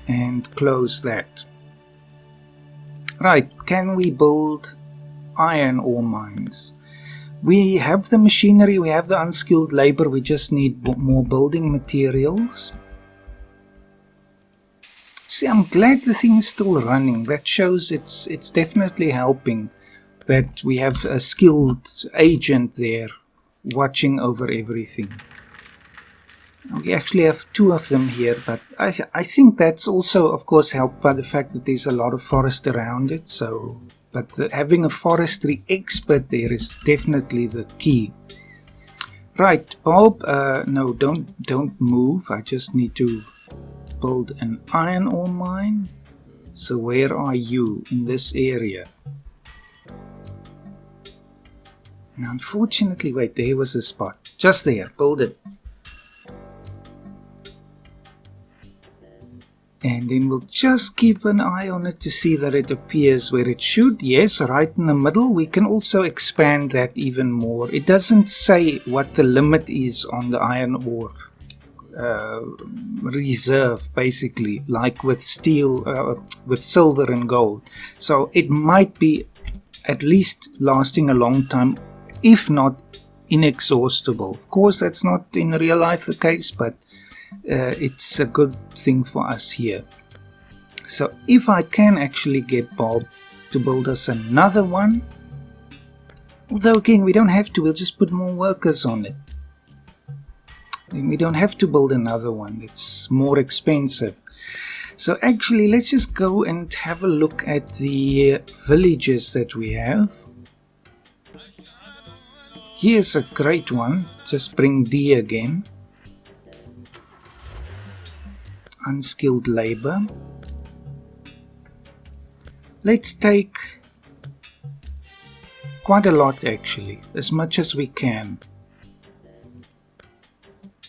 And close that. Right, can we build iron ore mines? We have the machinery, we have the unskilled labor, we just need more building materials. See, I'm glad the thing is still running. That shows it's definitely helping that we have a skilled agent there watching over everything. We actually have two of them here, but I think that's also, of course, helped by the fact that there's a lot of forest around it. So, but having a forestry expert there is definitely the key. Right, Bob. No, don't move. I just need to build an iron ore mine. So where are you in this area? Now, unfortunately, wait. There was a spot just there. Build it. And then we'll just keep an eye on it to see that it appears where it should. Yes, right in the middle. We can also expand that even more. It doesn't say what the limit is on the iron ore reserve, basically, like with steel, with silver and gold. So it might be at least lasting a long time, if not inexhaustible. Of course, that's not in real life the case, but it's a good thing for us here. So if I can actually get Bob to build us another one, although again we don't have to, we'll just put more workers on it. And we don't have to build another one, it's more expensive. So actually let's just go and have a look at the villages that we have. Here's a great one, just bring D again. Unskilled labor. Let's take quite a lot actually, as much as we can.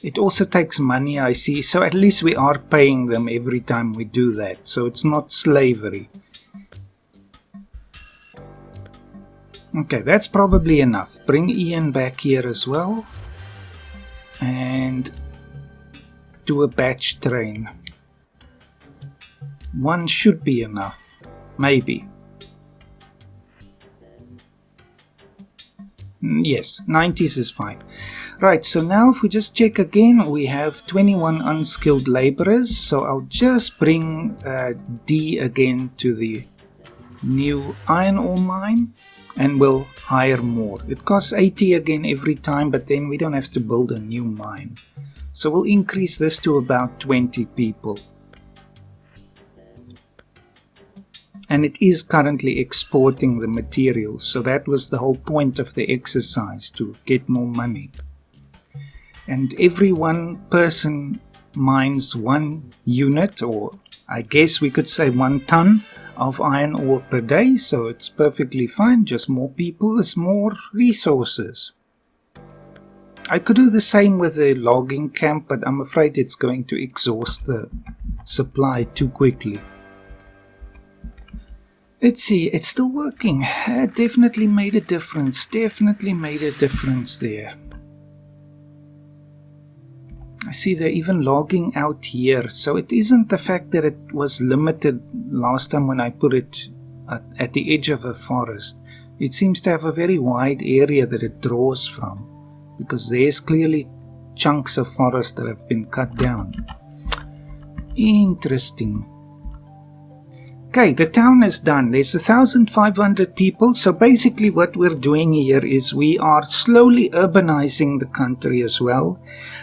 It also takes money, I see, so at least we are paying them every time we do that, so it's not slavery. Okay, that's probably enough. Bring Ian back here as well. And do a batch train. One should be enough. Maybe. Yes, 90s is fine. Right, so now if we just check again, we have 21 unskilled laborers. So I'll just bring D again to the new iron ore mine. And we'll hire more. It costs 80 again every time, but then we don't have to build a new mine. So we'll increase this to about 20 people. And it is currently exporting the materials, so that was the whole point of the exercise, to get more money. And every one person mines 1 unit, or I guess we could say 1 ton of iron ore per day, so it's perfectly fine. Just more people is more resources. I could do the same with the logging camp, but I'm afraid it's going to exhaust the supply too quickly. Let's see, it's still working. It definitely made a difference. Definitely made a difference there. I see they're even logging out here, so it isn't the fact that it was limited last time when I put it at the edge of a forest. It seems to have a very wide area that it draws from, because there's clearly chunks of forest that have been cut down. Interesting. Okay, the town is done. There's 1,500 people, so basically what we're doing here is we are slowly urbanizing the country as well.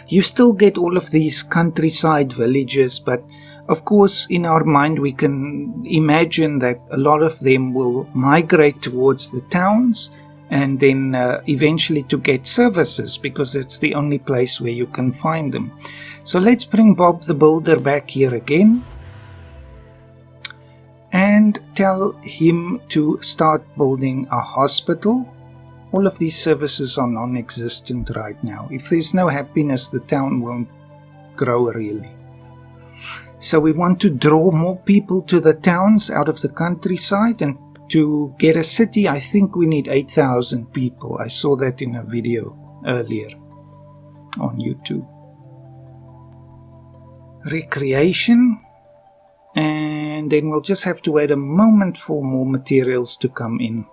You still get all of these countryside villages, but of course in our mind we can imagine that a lot of them will migrate towards the towns and then eventually to get services, because it's the only place where you can find them. So let's bring Bob the Builder back here again and tell him to start building a hospital. All of these services are non-existent right now. If there's no happiness, the town won't grow really. So we want to draw more people to the towns out of the countryside, and to get a city, I think we need 8,000 people. I saw that in a video earlier on YouTube. Recreation. And then we'll just have to wait a moment for more materials to come in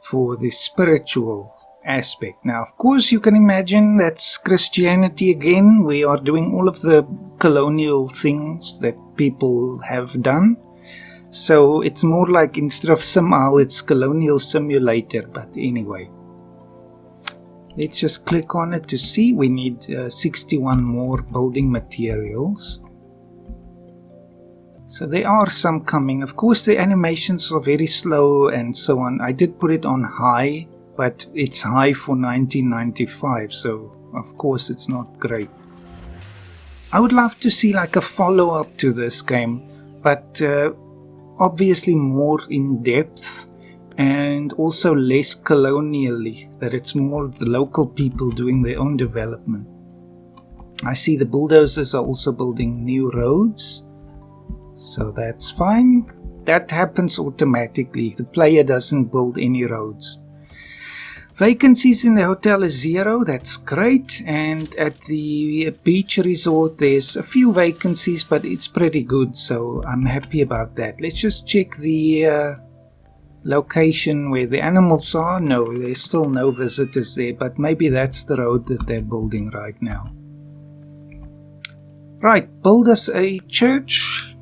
for the spiritual aspect. Now, of course, you can imagine that's Christianity again. We are doing all of the colonial things that people have done. So it's more like, instead of SimIsle, it's Colonial Simulator. But anyway, let's just click on it to see. We need 61 more building materials. So there are some coming. Of course, the animations are very slow and so on. I did put it on high, but it's high for 1995, so of course it's not great. I would love to see like a follow-up to this game, but obviously more in depth. And also less colonially, that it's more the local people doing their own development. I see the bulldozers are also building new roads, so that's fine. That happens automatically. The player doesn't build any roads. Vacancies in the hotel is 0, that's great. And at the beach resort there's a few vacancies, but it's pretty good, so I'm happy about that. Let's just check the location where the animals are. No, there's still no visitors there, but maybe that's the road that they're building right now. Right, build us a church,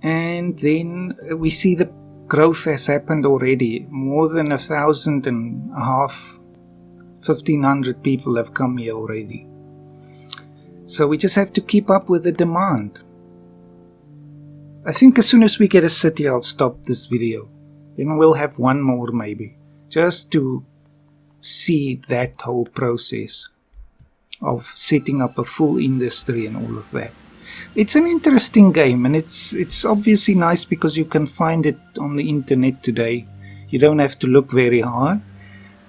and then we see the growth has happened already. More than 1,500 people have come here already. So we just have to keep up with the demand. I think as soon as we get a city, I'll stop this video. Then we'll have one more maybe, just to see that whole process of setting up a full industry and all of that. It's an interesting game, and it's obviously nice because you can find it on the internet today. You don't have to look very hard.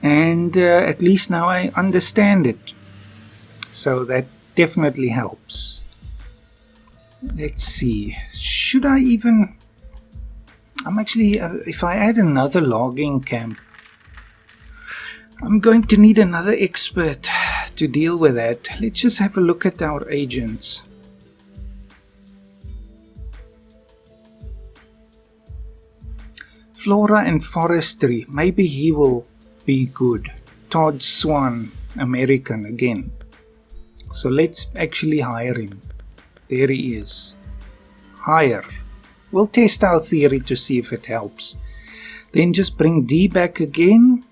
and at least now I understand it. So that definitely helps. Let's see, should I even... I'm actually, if I add another logging camp, I'm going to need another expert to deal with that. Let's just have a look at our agents. Flora and forestry, maybe he will be good. Todd Swan, American again. So let's actually hire him. There he is. Hire. We'll test our theory to see if it helps. Then just bring D back again.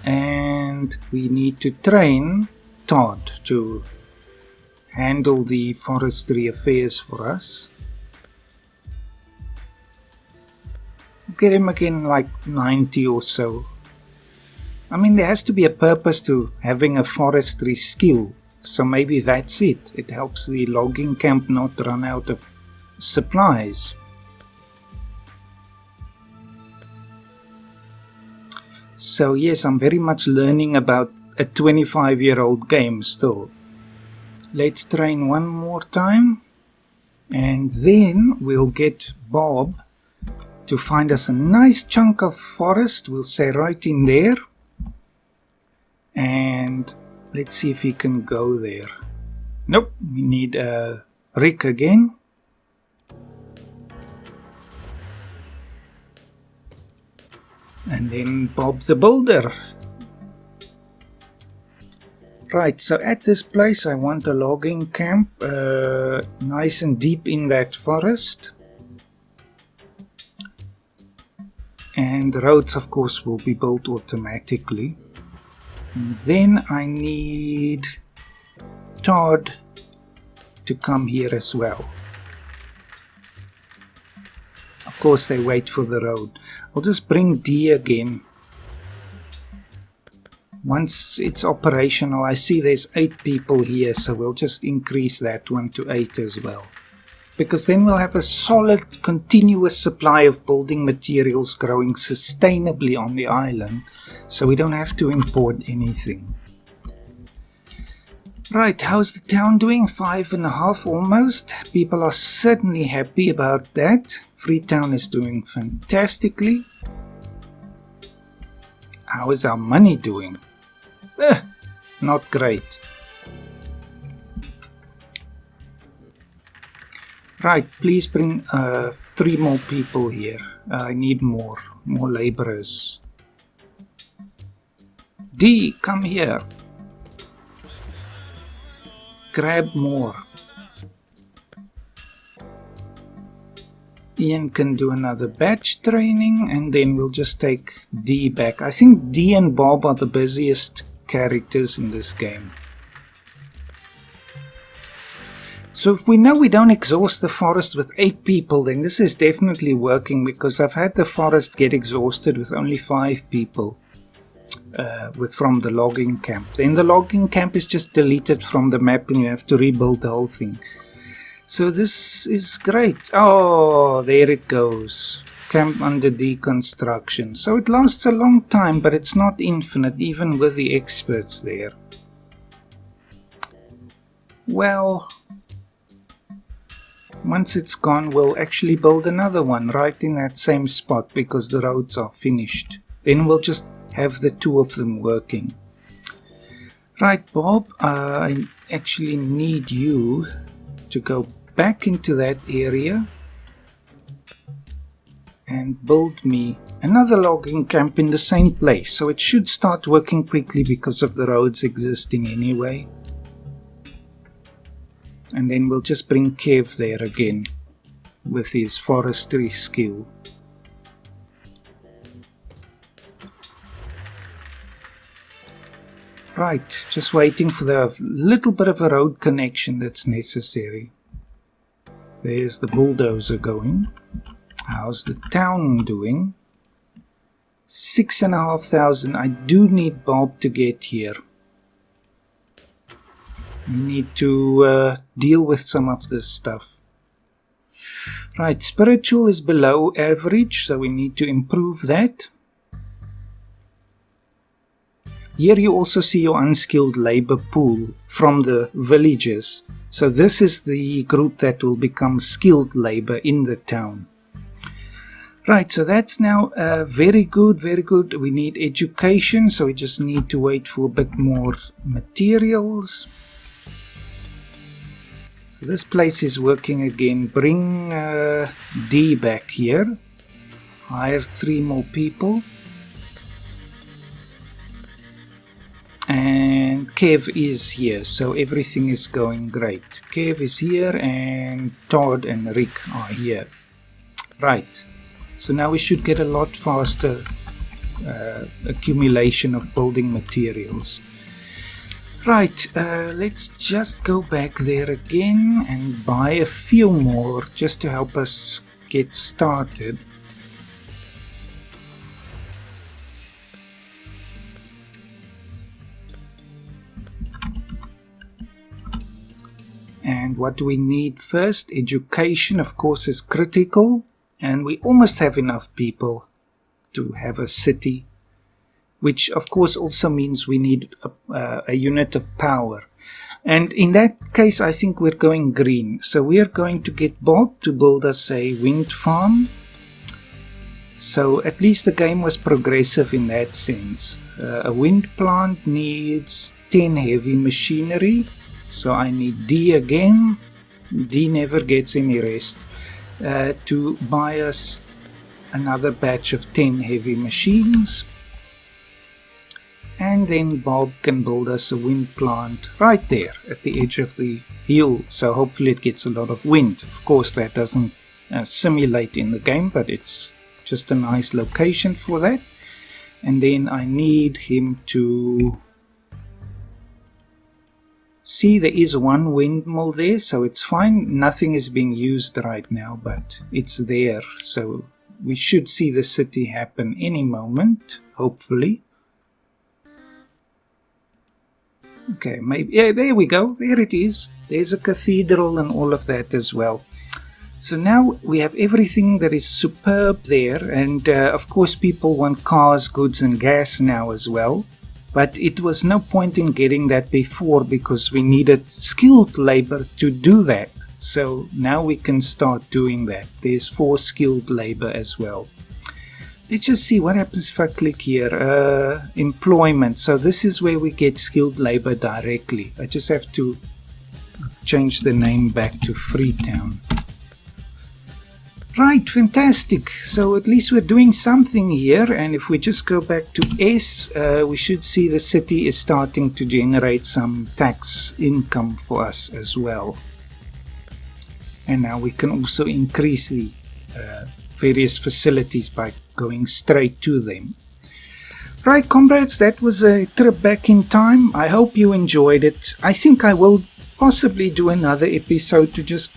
And we need to train Todd to handle the forestry affairs for us. Get him again like 90 or so. I mean, there has to be a purpose to having a forestry skill. So maybe that's it. It helps the logging camp not run out of supplies. So yes, I'm very much learning about a 25-year-old game still. Let's train one more time. And then we'll get Bob to find us a nice chunk of forest. We'll say right in there. And let's see if he can go there. Nope, we need Rick again. And then Bob the Builder. Right, so at this place I want a logging camp, nice and deep in that forest. And roads, of course, will be built automatically. And then I need Todd to come here as well. Of course, they wait for the road. I'll just bring D again. Once it's operational, I see there's 8 people here, so we'll just increase that one to 8 as well. Because then we'll have a solid, continuous supply of building materials growing sustainably on the island, so we don't have to import anything. Right, how's the town doing? 5.5 almost. People are certainly happy about that. Freetown is doing fantastically. How is our money doing? Not great. Right, please bring 3 more people here. I need more laborers. D, come here. Grab more. Ian can do another batch training, and then we'll just take D back. I think D and Bob are the busiest characters in this game. So if we know we don't exhaust the forest with 8 people, then this is definitely working, because I've had the forest get exhausted with only 5 people from the logging camp. Then the logging camp is just deleted from the map and you have to rebuild the whole thing. So this is great. Oh, there it goes. Camp under deconstruction. So it lasts a long time, but it's not infinite, even with the experts there. Well, once it's gone, we'll actually build another one right in that same spot, because the roads are finished. Then we'll just have the 2 of them working. Right, Bob, I actually need you to go back into that area and build me another logging camp in the same place. So it should start working quickly because of the roads existing anyway. And then we'll just bring Kev there again with his forestry skill. Right, just waiting for the little bit of a road connection that's necessary. There's the bulldozer going. How's the town doing? 6,500. I do need Bob to get here. We need to deal with some of this stuff. Right, spiritual is below average, so we need to improve that. Here you also see your unskilled labor pool from the villages. So this is the group that will become skilled labor in the town. Right, so that's now very good, very good. We need education, so we just need to wait for a bit more materials. So this place is working again. Bring D back here. Hire 3 more people. And Kev is here, so everything is going great. Kev is here and Todd and Rick are here. Right, so now we should get a lot faster accumulation of building materials. Right, let's just go back there again and buy a few more just to help us get started. And what do we need first? Education, of course, is critical. And we almost have enough people to have a city. Which, of course, also means we need a unit of power. And in that case, I think we're going green. So we are going to get Bob to build us a wind farm. So at least the game was progressive in that sense. A wind plant needs 10 heavy machinery. So I need D again. D never gets any rest. To buy us another batch of 10 heavy machines. And then Bob can build us a wind plant right there at the edge of the hill. So hopefully it gets a lot of wind. Of course that doesn't simulate in the game, but it's just a nice location for that. And then I need him to... See, there is one windmill there, so it's fine. Nothing is being used right now, but it's there. So we should see the city happen any moment, hopefully. Okay, maybe, yeah, there we go. There it is. There's a cathedral and all of that as well. So now we have everything that is superb there. And of course, people want cars, goods and gas now as well. But it was no point in getting that before because we needed skilled labor to do that. So now we can start doing that. There's 4 skilled labor as well. Let's just see what happens if I click here. Employment. So this is where we get skilled labor directly. I just have to change the name back to Freetown. Right, fantastic. So at least we're doing something here, and if we just go back to S, we should see the city is starting to generate some tax income for us as well. And now we can also increase the various facilities by going straight to them. Right, comrades, that was a trip back in time. I hope you enjoyed it. I think I will possibly do another episode to just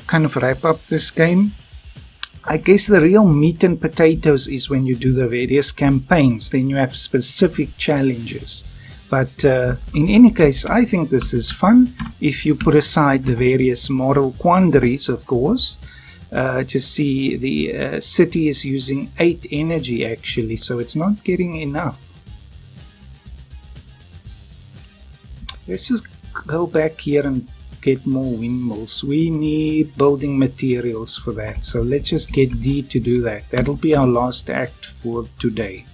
kind of wrap up this game. I guess the real meat and potatoes is when you do the various campaigns, then you have specific challenges. But in any case, I think this is fun if you put aside the various moral quandaries, of course. Just see the city is using 8 energy actually, so it's not getting enough. Let's just go back here and get more windmills. We need building materials for that, so let's just get D to do that. That'll be our last act for today.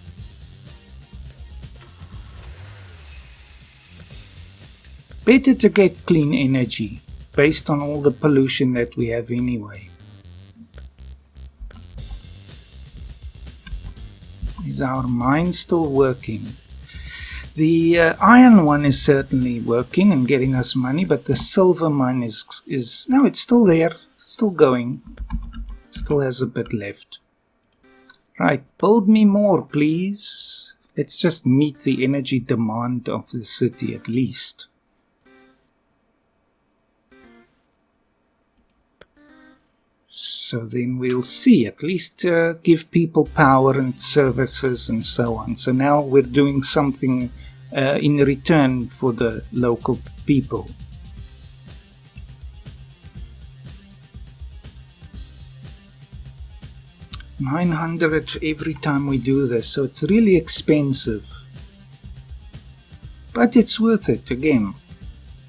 Better to get clean energy based on all the pollution that we have anyway. Is our mine still working? The iron one is certainly working and getting us money, but the silver mine is no, it's still there, still going, still has a bit left. Right, build me more, please. Let's just meet the energy demand of the city at least. So then we'll see, at least give people power and services and so on. So now we're doing something in return for the local people. 900 every time we do this, so it's really expensive. But it's worth it again.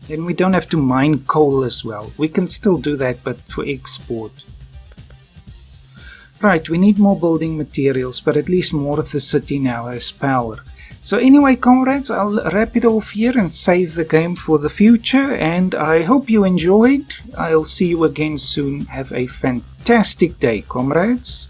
Then we don't have to mine coal as well. We can still do that, but for export. Right, we need more building materials, but at least more of the city now has power. So anyway, comrades, I'll wrap it off here and save the game for the future, and I hope you enjoyed. I'll see you again soon. Have a fantastic day, comrades.